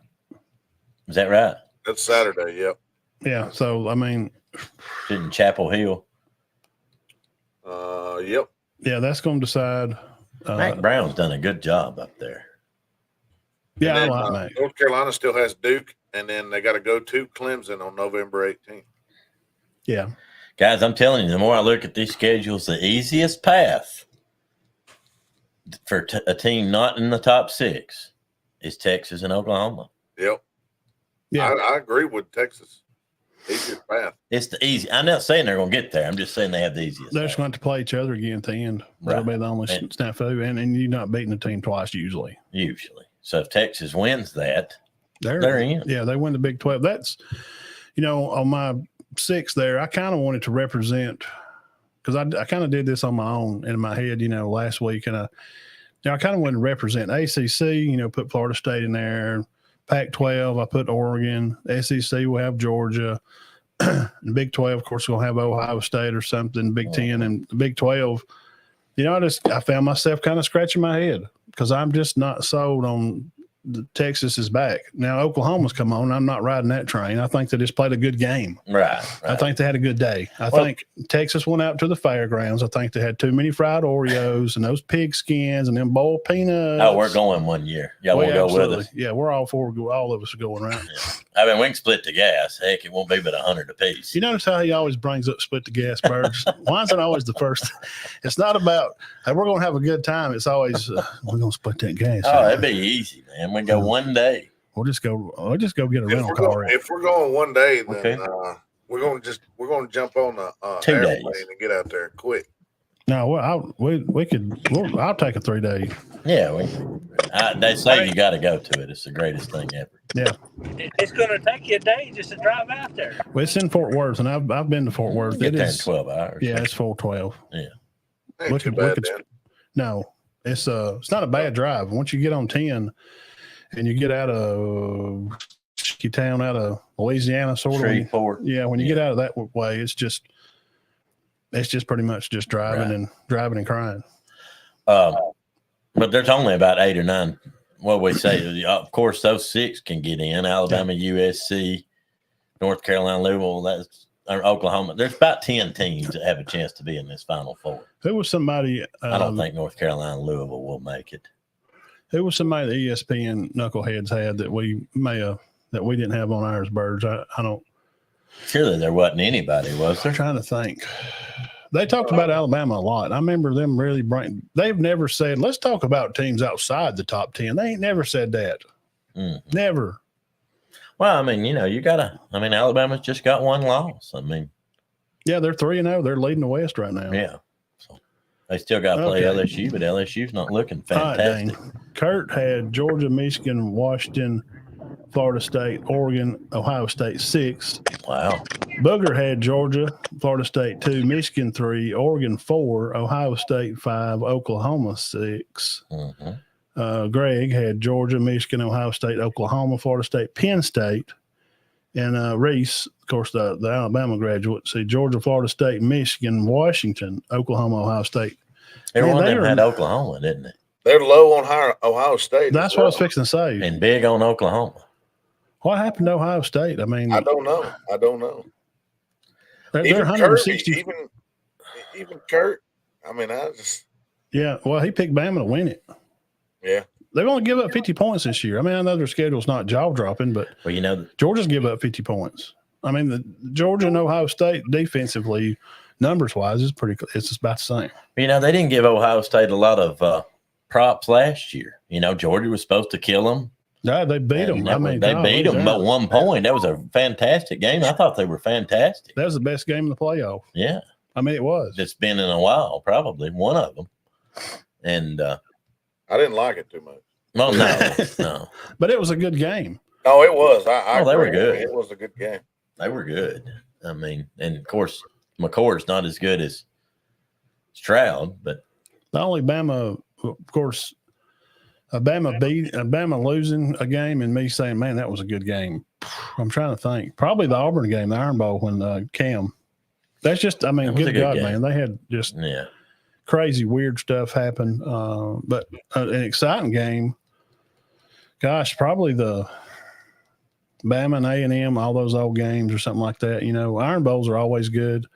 Is that right? That's Saturday. Yep. Yeah. So I mean, in Chapel Hill. Yep. Yeah, that's going to decide. Mac Brown's done a good job up there. Yeah, then, I like Mac. North Carolina still has Duke. And then they got to go to Clemson on November 18th. Yeah. Guys, I'm telling you, the more I look at these schedules, the easiest path for a team not in the top 6 is Texas and Oklahoma. Yep. Yeah. I agree with Texas. Easiest path. It's the easy. I'm not saying they're going to get there. I'm just saying they have the easiest. They're just going to have to play each other again at the end. That'll be the only snafu. And you're not beating the team twice usually. So if Texas wins that, they're in. Yeah, they win the Big 12. That's, on my 6 there, I kind of wanted to represent because I kind of did this on my own in my head, last week. And I kind of wanted to represent ACC, put Florida State in there. Pac-12, I put Oregon. SEC will have Georgia. And Big 12, of course, we'll have Ohio State or something. Big 10 and the Big 12. I found myself kind of scratching my head because I'm just not sold on Texas is back. Now, Oklahoma's come on. I'm not riding that train. I think they just played a good game. Right. I think they had a good day. I think Texas went out to the fairgrounds. I think they had too many fried Oreos and those pig skins and them boiled peanuts. Oh, we're going one year. Y'all want to go with us? Yeah, we're all for all of us are going around. Yeah. I mean, we can split the gas. Heck, it won't be but 100 apiece. You notice how he always brings up split the gas, Birge? Why is it always the first? It's not about, hey, we're going to have a good time. It's always, we're going to split that gas. Oh, it'd be easy, man. We go one day. We'll just go get a rental car. If we're going one day, then we're going to jump on the 2 days airplane and get out there quick. No, well, I'll take a 3-day. Yeah, they say you got to go to it. It's the greatest thing ever. Yeah, It's going to take you a day just to drive out there. well, it's in Fort Worth, and I've been to Fort Worth. Get It there is in 12 hours. Yeah, it's 412. Yeah. Ain't too bad, then. No, it's not a bad drive. Once you get on 10 and you get out of town, out of Louisiana, sort of. Shreveport. Yeah, when you get out of that way, it's just pretty much just driving and crying. But there's only about 8 or 9. What we say, of course, those 6 can get in: Alabama, USC, North Carolina, Louisville, or Oklahoma. There's about 10 teams that have a chance to be in this Final Four. Who was somebody? I don't think North Carolina, Louisville will make it. Who was somebody the ESPN knuckleheads had that we didn't have on ours, Birge? I don't. Surely there wasn't anybody, was there? I'm trying to think. They talked about Alabama a lot. I remember them really they've never said, let's talk about teams outside the top 10. They ain't never said that. Mm-hmm. Never. Well, I mean, Alabama's just got 1 loss. I mean, yeah, they're 3-0. They're leading the West right now. Yeah. So they still got to play LSU, but LSU's not looking fantastic. Right, Kurt had Georgia, Michigan, Washington, Florida State, Oregon, Ohio State 6. Wow. Booger had Georgia, Florida State 2, Michigan 3, Oregon 4, Ohio State 5, Oklahoma 6. Mm-hmm. Greg had Georgia, Michigan, Ohio State, Oklahoma, Florida State, Penn State. And Reese, of course, the Alabama graduate, see Georgia, Florida State, Michigan, Washington, Oklahoma, Ohio State. Every one of them had Oklahoma, didn't they? They're low on Ohio State. That's what I was fixing to say. And big on Oklahoma. What happened to Ohio State? I mean, I don't know. They're Even 160. Kurt, even Kurt. I mean, Yeah, well, he picked Bama to win it. Yeah. They've only given up 50 points this year. I mean, I know their schedule's not jaw-dropping, but Georgia's give up 50 points. I mean, the Georgia and Ohio State defensively, numbers-wise, it's just about the same. They didn't give Ohio State a lot of props last year. Georgia was supposed to kill them. Yeah, they beat them. They beat them by 1 point. That was a fantastic game. I thought they were fantastic. That was the best game in the playoff. Yeah. I mean, it was. It's been in a while, probably one of them. And I didn't like it too much. Well, no. But it was a good game. No, it was. They were good. It was a good game. They were good. I mean, and of course, McCord's not as good as Stroud, but the only Bama, of course, Bama losing a game and me saying, man, that was a good game. I'm trying to think. Probably the Auburn game, the Iron Bowl, when Cam. That's just, I mean, good God, man. They had just crazy, weird stuff happen. But an exciting game. Gosh, probably the Bama and A&M, all those old games or something like that. Iron Bowls are always good.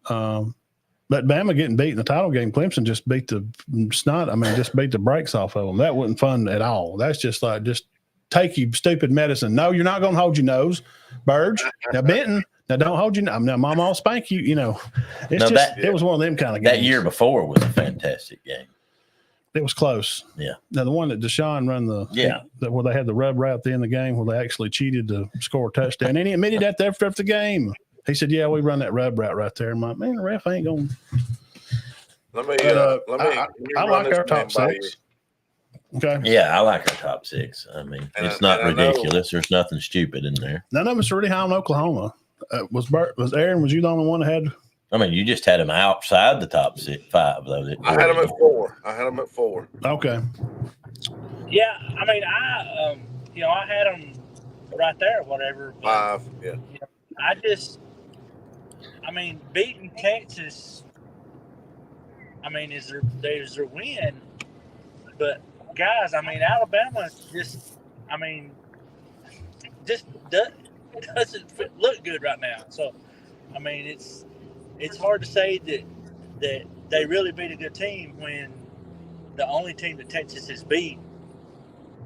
But Bama getting beat in the title game, Clemson just beat the brakes off of them. That wasn't fun at all. That's just like, just take you stupid medicine. No, you're not going to hold your nose, Birge. Now, Benton, now don't hold your nose. Now, Mama will spank you. It was one of them kind of games. That year before was a fantastic game. It was close. Yeah. Now, the one that Deshaun run where they had the rub right at the end of the game where they actually cheated to score a touchdown. And he admitted that after the game. He said, yeah, we run that rub route right there. I'm like, man, the ref ain't going to. I like our top 6. Okay. Yeah, I like our top 6. I mean, it's not ridiculous. There's nothing stupid in there. None of us are really high on Oklahoma. Was Aaron, was you the only one that had? I mean, you just had them outside the top 5, though. I had them at 4. Okay. Yeah, I mean, I had them right there or whatever. 5, yeah. Beating Texas, is their win. But, guys, Alabama just doesn't look good right now. So, it's hard to say that they really beat a good team when the only team that Texas has beat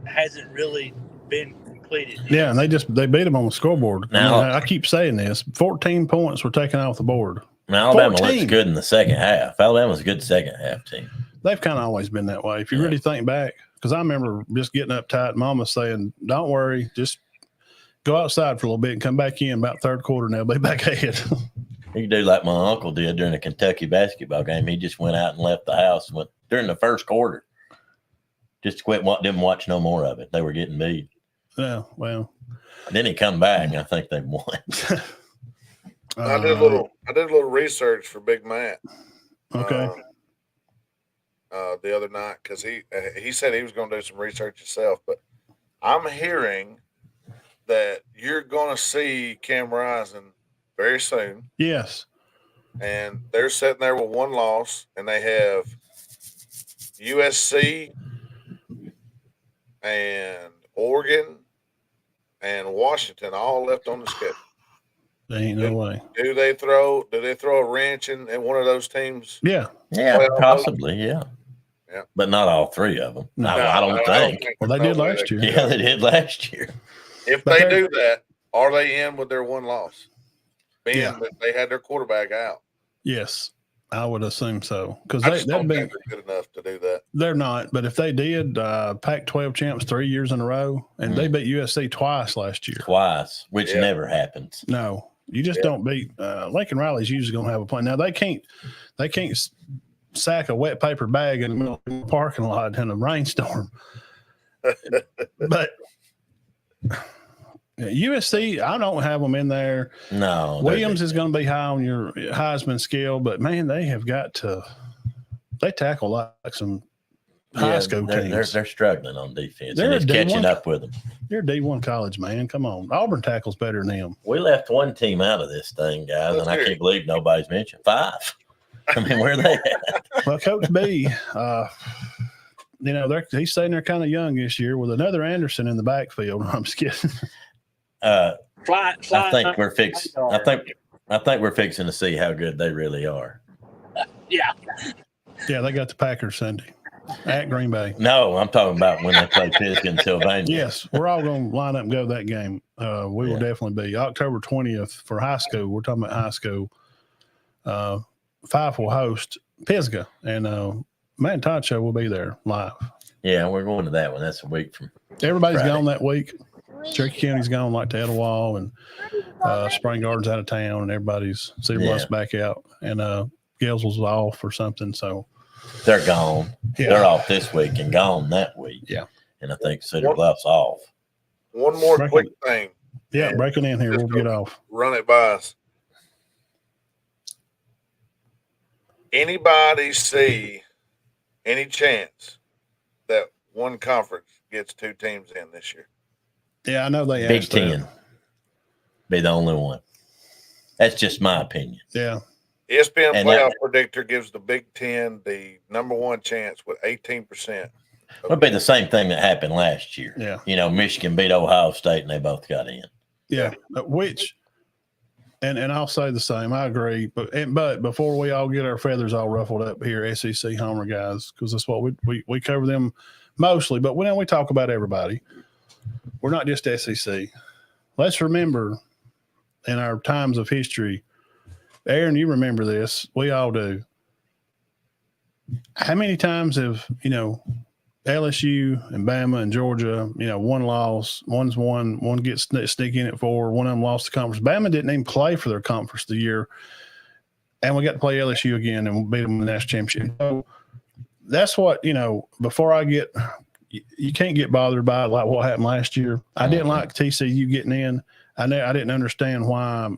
hasn't really been completed. Yeah, and they beat them on the scoreboard. Now, I keep saying this. 14 points were taken off the board. Now, Alabama looks good in the second half. Alabama's a good second half team. They've kind of always been that way. If you really think back, because I remember just getting uptight, Mama saying, don't worry, just go outside for a little bit and come back in about third quarter and they'll be back ahead. He could do like my uncle did during a Kentucky basketball game. He just went out and left the house and went during the first quarter. Just quit. Didn't watch no more of it. They were getting beat. Yeah, well. Then he come back, and I think they won. I did a little research for Big Matt. Okay. The other night because he said he was going to do some research himself, but I'm hearing that you're going to see Cam Rising very soon. Yes. And they're sitting there with one loss, and they have USC and Oregon and Washington all left on the schedule. There ain't no way. Do they throw a wrench in one of those teams? Yeah. Yeah, possibly. Yeah. Yeah. But not all three of them. No, I don't think. Well, they did last year. Yeah, they did last year. If they do that, are they in with their one loss? Being that they had their quarterback out. Yes, I would assume so. Because they'd be good enough to do that. They're not, but if they did, Pac-12 champs 3 years in a row, and they beat USC twice last year. Twice, which never happens. No, you just don't beat. Lincoln Riley's usually going to have a plan. Now they can't sack a wet paper bag in the middle of the parking lot in a rainstorm. But USC, I don't have them in there. No. Williams is going to be high on your Heisman scale, but man, they tackle like some high school teams. They're struggling on defense. And it's catching up with them. You're a D1 college, man. Come on. Auburn tackles better than them. We left one team out of this thing, guys, and I can't believe nobody's mentioned 5. I mean, where are they at? Well, Coach B, he's staying there kind of young this year with another Anderson in the backfield. I'm just kidding. I think we're fixing. I think we're fixing to see how good they really are. Yeah. Yeah, they got the Packers Sunday at Green Bay. No, I'm talking about when they play Pisgah, Sylvania. Yes, we're all going to line up and go to that game. We will definitely be October 20th for high school. We're talking about high school. Fife will host Pisgah, and Matt and Todd Show will be there live. Yeah, we're going to that one. That's a week from. Everybody's Friday. gone that week. Cherokee County's gone like to Etowah, and Spring Garden's out of town, and everybody's Cedar Bluff's back out, and Gales was off or something. So they're gone. Yeah. They're off this week and gone that week. Yeah, and I think Cedar Bluff's off. One more quick thing. Yeah, breaking in here. We'll get off. Run it by us. Anybody see any chance that one conference gets 2 teams in this year? Yeah, I know they Big Ten be the only one. That's just my opinion. Yeah. ESPN Playoff Predictor gives the Big Ten the -- chance with 18%. It'll be the same thing that happened last year. Yeah. Michigan beat Ohio State and they both got in. Yeah. Which, and I'll say the same. I agree. But before we all get our feathers all ruffled up here, SEC Homer guys, because that's what we cover them mostly. But when we talk about everybody, we're not just SEC. Let's remember in our times of history, Aaron, you remember this. We all do. How many times have, LSU and Bama and Georgia, one loss, one's won, one gets sneak in at 4, one of them lost the conference. Bama didn't even play for their conference the year. And we got to play LSU again and beat them in the national championship. So that's what, before you can't get bothered by it like what happened last year. I didn't like TCU getting in. I didn't understand why.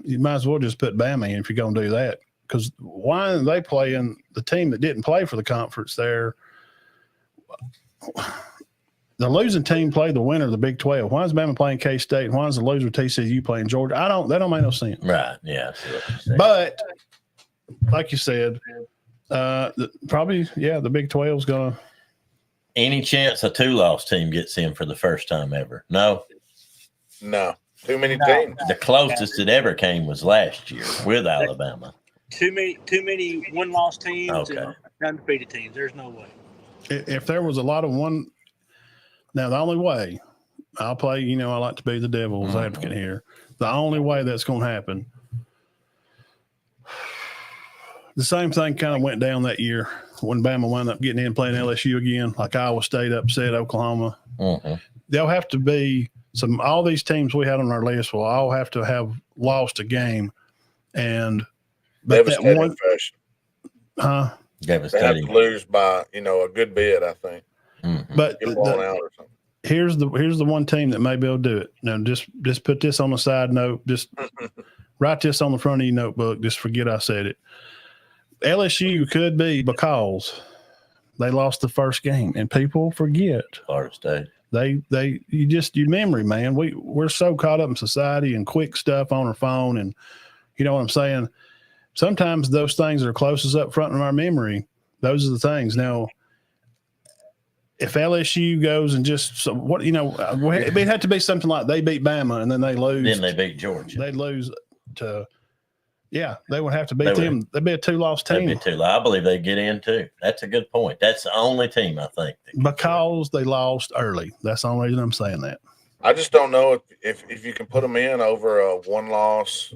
You might as well just put Bama in if you're going to do that. Because why are they playing the team that didn't play for the conference there? The losing team played the winner of the Big 12. Why is Bama playing K-State? Why is the loser TCU playing Georgia? That don't make no sense. Right. Yeah. But like you said, probably, the Big 12 is going to. Any chance a 2-loss team gets in for the first time ever? No. Too many teams. The closest it ever came was last year with Alabama. Too many one-loss teams Okay. and undefeated teams. There's no way. If there was a lot of one, now the only way I'll play, I like to be the devil's advocate here. The only way that's going to happen, the same thing kind of went down that year when Bama wound up getting in playing LSU again, like Iowa State upset Oklahoma. There'll have to be all these teams we had on our list will all have to have lost a game And but that Devastating one, fashion. They have Devastating. to lose by a good bit, I think. Mhm. but Get blown out or something. here's the one team that maybe will do it. Now, just put this on a side note. Just write this on the front of your notebook. Just forget I said it. LSU could be, because they lost the first game, and people forget. Florida State. Your memory, man. We're so caught up in society and quick stuff on our phone, and you know what I'm saying. Sometimes those things that are closest up front in our memory, those are the things. Now, if LSU goes and it had to be something like they beat Bama and then they lose. Then they beat Georgia. They lose to, they would have to beat them. They'd be a 2-loss team. They'd be two. I believe they get in too. That's a good point. That's the only team I think. Because they lost early. That's the only reason I'm saying that. I just don't know if you can put them in over a 1-loss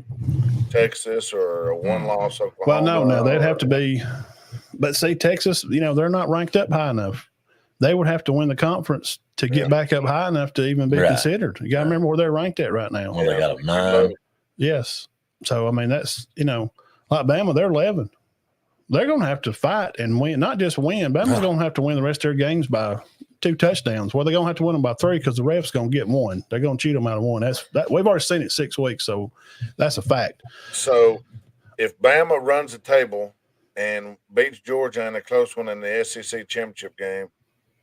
Texas or a 1-loss Oklahoma. Well, no, they'd have to be. But see, Texas, they're not ranked up high enough. They would have to win the conference to get back up high enough to even be considered. You got to remember where they're ranked at right now. Well, they got a 9. Yes. So, I mean, that's, like Bama, they're 11. They're going to have to fight and win, not just win. Bama's going to have to win the rest of their games by 2 touchdowns. Well, they're going to have to win them by 3 because the ref's going to get 1. They're going to cheat them out of 1. We've already seen it 6 weeks, so that's a fact. So, if Bama runs the table and beats Georgia in a close one in the SEC championship game,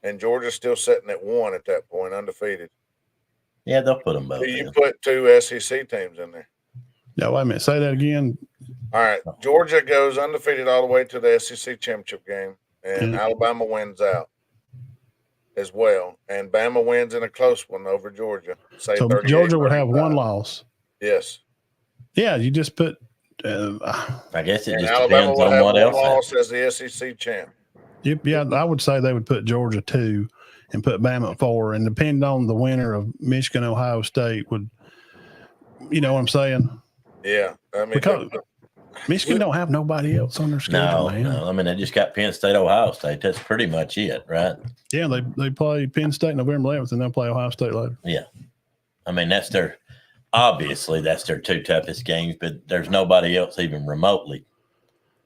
and Georgia's still sitting at 1 at that point, undefeated. Yeah, they'll put them both. Do you put 2 SEC teams in there? No, wait a minute. Say that again. All right. Georgia goes undefeated all the way to the SEC championship game, and Alabama wins out as well. And Bama wins in a close one over Georgia. Say so Georgia would have 1 loss. Yes. Yeah, you just put. I guess it just Alabama depends would on have what 1 else. loss as the SEC champ. Yeah, I would say they would put Georgia 2 and put Bama at 4, and depending on the winner of Michigan, Ohio State would. You know what I'm saying? Yeah, I mean, because Michigan don't have nobody else on their schedule, man. No. I mean, they just got Penn State, Ohio State. That's pretty much it, right? Yeah, they play Penn State November 11th, and they'll play Ohio State later. Yeah, I mean that's their 2 toughest games, but there's nobody else even remotely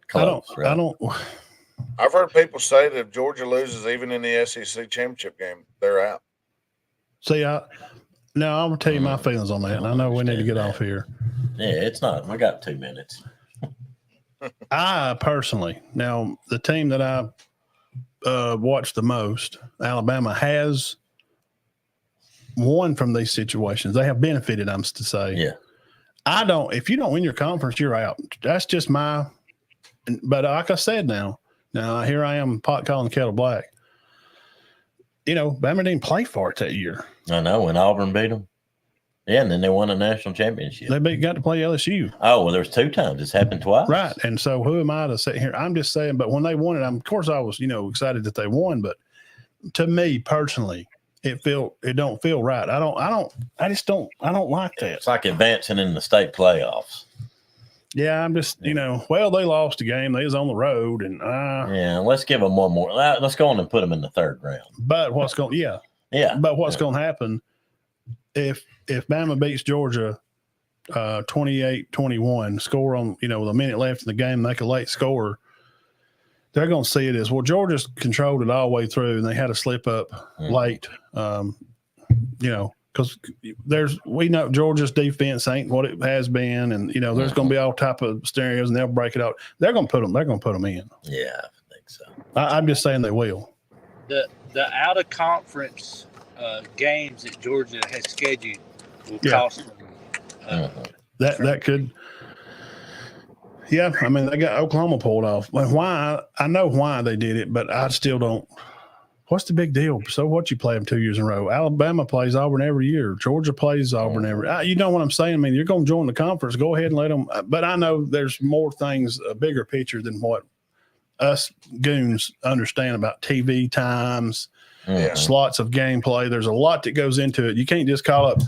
close. I don't. I've heard people say that if Georgia loses even in the SEC championship game, they're out. See, I'm gonna tell you my feelings on that, and I know we need to get off here. Yeah, it's not. I got 2 minutes. I personally, now the team that I watched the most, Alabama, has won from these situations. They have benefited, I'm to say. Yeah. If you don't win your conference, you're out. That's just but like I said, now here I am pot calling the kettle black. Bama didn't play for it that year. I know, when Auburn beat them. Yeah, and then they won a national championship. They got to play LSU. Oh, well, there's 2 times. It's happened twice. Right. And so who am I to sit here? I'm just saying, but when they won it, of course I was, excited that they won. But to me personally, it don't feel right. I don't like that. It's like advancing in the state playoffs. Yeah, I'm just, they lost a game. They was on the road, and yeah, let's give them one more. Let's go on and put them in the 3rd round. But what's going? Yeah. But what's going to happen if Bama beats Georgia 28-21, score on with a minute left in the game, make a late score? They're going to see it as, well, Georgia's controlled it all the way through, and they had a slip up late. Because we know Georgia's defense ain't what it has been, and there's going to be all type of scenarios, and they'll break it out. They're going to put them in. Yeah, I think so. I'm just saying they will. The out of conference games that Georgia has scheduled will cost them. That could. Yeah, I mean, they got Oklahoma pulled off. Why? I know why they did it, but I still don't. What's the big deal? So what, you play them 2 years in a row? Alabama plays Auburn every year. Georgia plays Auburn every. You know what I'm saying? I mean, you're going to join the conference. Go ahead and let them. But I know there's more things, a bigger picture than what us goons understand about TV times, slots of gameplay. There's a lot that goes into it. You can't just call up,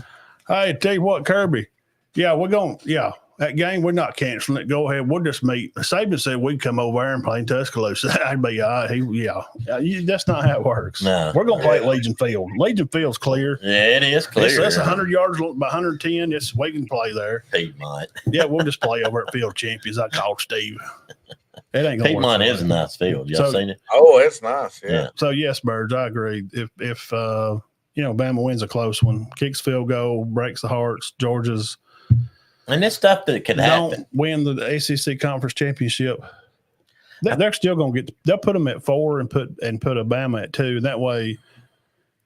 hey, tell you what, Kirby. Yeah, we're going. Yeah, that game, we're not canceling it. Go ahead. We'll just meet. Saban said we'd come over there and play in Tuscaloosa. That'd be all right. That's not how it works. No. We're going to play at Legion Field. Legion Field's clear. Yeah, it is clear. That's 100 yards by 110. We can play there. Piedmont. Yeah, we'll just play over at Field Champions. I called Steve. It ain't going to work. Piedmont is a nice field. Y'all seen it? Oh, it's nice. Yeah. So, yes, Birge, I agree. If Bama wins a close one, kicks field goal, breaks the hearts, Georgia's – and this stuff that could happen. Don't win the ACC conference championship. They're still going to get. They'll put them at 4 and put a Bama at 2. That way,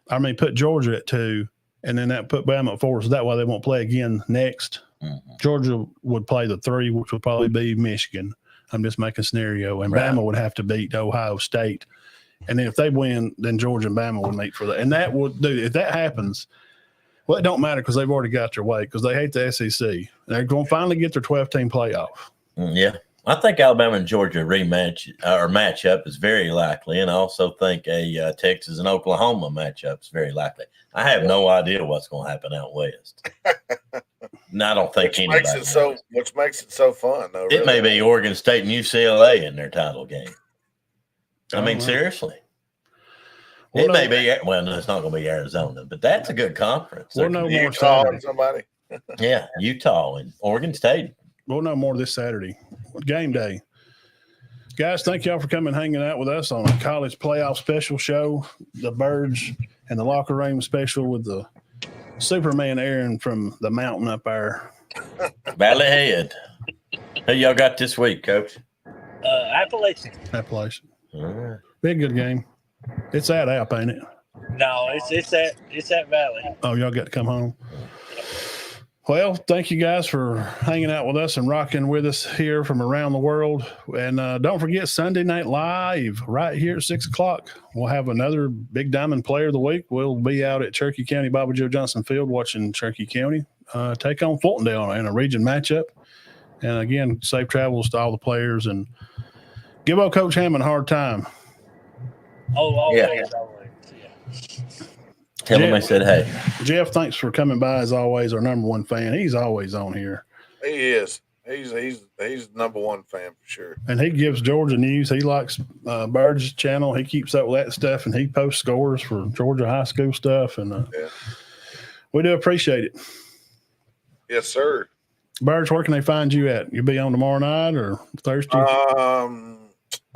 put Georgia at 2, and then that put Bama at 4. So that way they won't play again next. Mm-hmm. Georgia would play the 3, which would probably be Michigan. I'm just making a scenario, and Bama would have to beat Ohio State. And then if they win, then Georgia and Bama would meet for that. And that would do if that happens. Well, it don't matter because they've already got their way because they hate the SEC. They're going to finally get their 12-team playoff. Yeah. I think Alabama and Georgia rematch or matchup is very likely, and I also think a Texas and Oklahoma matchup is very likely. I have no idea what's going to happen out west. And I don't think which makes it so fun, though. It may be Oregon State and UCLA in their title game. Seriously. It may be. Well, no, it's not going to be Arizona, but that's a good conference. We'll know more Utah Saturday. And somebody. Yeah, Utah and Oregon State. We'll know more this Saturday. Game day. Guys, thank y'all for coming hanging out with us on a college playoff special show, the Birge and the Locker Room special with the Superman Aaron from the mountain up there. Valley Head. Who y'all got this week, Coach? Appalachian. All right. Be a good game. It's at App, ain't it? No, it's at Valley. Oh, y'all got to come home. Well, thank you guys for hanging out with us and rocking with us here from around the world. And don't forget Sunday Night Live right here at 6:00. We'll have another Big Diamond Player of the Week. We'll be out at Cherokee County Bobby Joe Johnson Field watching Cherokee County take on Fultondale in a region matchup. And again, safe travels to all the players and give old Coach Hammond a hard time. Oh, always. Yeah. Tell him I said hey. Jeff, thanks for coming by as always. Our number one fan. He's always on here. He is. He's number one fan for sure. And he gives Georgia news. He likes Birge's channel. He keeps up with that stuff, and he posts scores for Georgia high school stuff. And we do appreciate it. Yes, sir. Birge, where can they find you at? You'll be on tomorrow night or Thursday?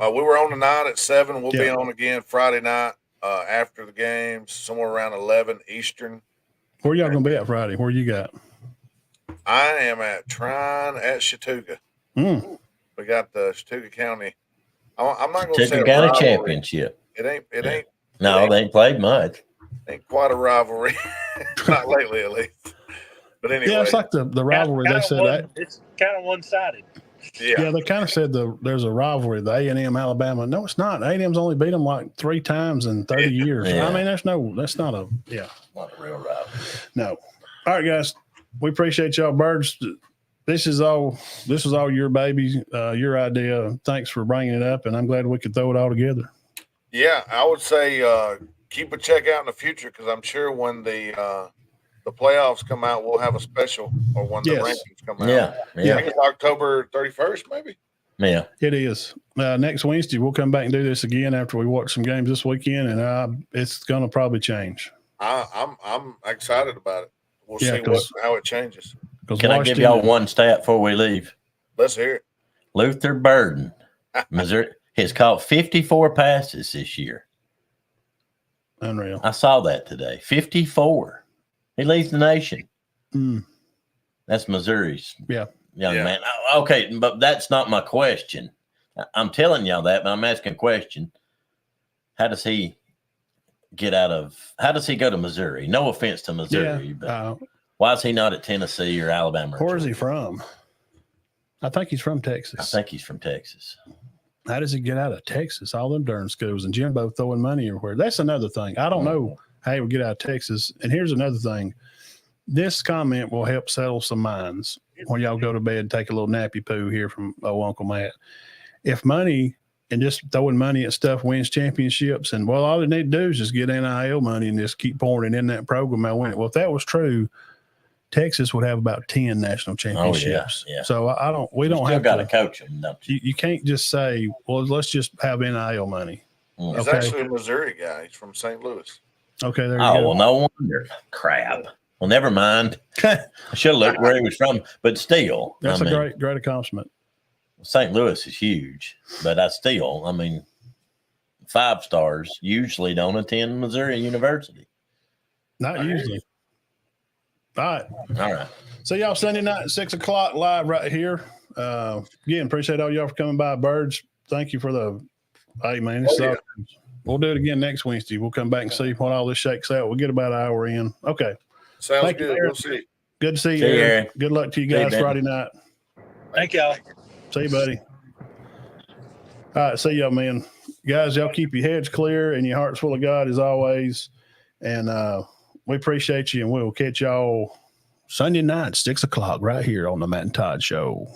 We were on tonight at 7. We'll be on again Friday night after the games, somewhere around 11 Eastern. Where y'all going to be at Friday? Where you got? I am at Trine at Chattooga. We got the Chattooga County. I'm not going to say Chattooga County Championship. It ain't. No, they ain't played much. Ain't quite a rivalry. Not lately, at least. But anyway. Yeah, it's like the rivalry. They said that. It's kind of one-sided. Yeah, they kind of said there's a rivalry, the A&M Alabama. No, it's not. A&M's only beat them like 3 times in 30 years. Yeah. That's not a Not a real rivalry. No. All right, guys. We appreciate y'all, Birds. This is all your baby, your idea. Thanks for bringing it up, and I'm glad we could throw it all together. Yeah, I would say keep a check out in the future because I'm sure when the playoffs come out, we'll have a special, or when the rankings come out. Yeah. I think it's October 31st, maybe. Yeah, it is. Next Wednesday, we'll come back and do this again after we watch some games this weekend, and it's going to probably change. I'm excited about it. We'll see how it changes. Can I give y'all one stat before we leave? Let's hear it. Luther Burden, Missouri, has caught 54 passes this year. Unreal. I saw that today. 54. He leads the nation. That's Missouri's young man. Okay, but that's not my question. I'm telling y'all that, but I'm asking a question. How does he go to Missouri? No offense to Missouri, but why is he not at Tennessee or Alabama? Where is he from? I think he's from Texas. I think he's from Texas. How does he get out of Texas? All them darn schools and Jimbo throwing money everywhere. That's another thing. I don't know how he would get out of Texas. And here's another thing. This comment will help settle some minds when y'all go to bed and take a little nappy poo here from Uncle Matt. If money and just throwing money at stuff wins championships, and all they need to do is just get NIL money and just keep pouring it in that program, I win it. Well, if that was true, Texas would have about 10 national championships. yeah. So we don't Still have got to to coach them, don't you? you can't just say, well, let's just have NIL money. Mm. He's Okay. actually a Missouri guy. He's from St. Louis. Okay, there you Oh, go. well, no wonder. Crap. Well, never mind. I should have looked where he was from, but still. That's a great accomplishment. St. Louis is huge, but I mean, 5 stars usually don't attend Missouri University. Not usually. All right. All right. So y'all Sunday night, 6:00 live right here. Again, appreciate all y'all for coming by. Birge, thank you for hey man, we'll do it again next Wednesday. We'll come back and see what all this shakes out. We'll get about an hour in. Okay. Sounds Thank you, good. Aaron. We'll see. Good to see you, See you, Aaron. Aaron. Good luck to you See you, guys Ben. Friday night. Thank y'all. See you, buddy. All right, see y'all, man. Guys, y'all keep your heads clear and your hearts full of God as always. And we appreciate you, and we'll catch y'all Sunday night, 6:00 right here on the Matt and Todd Show.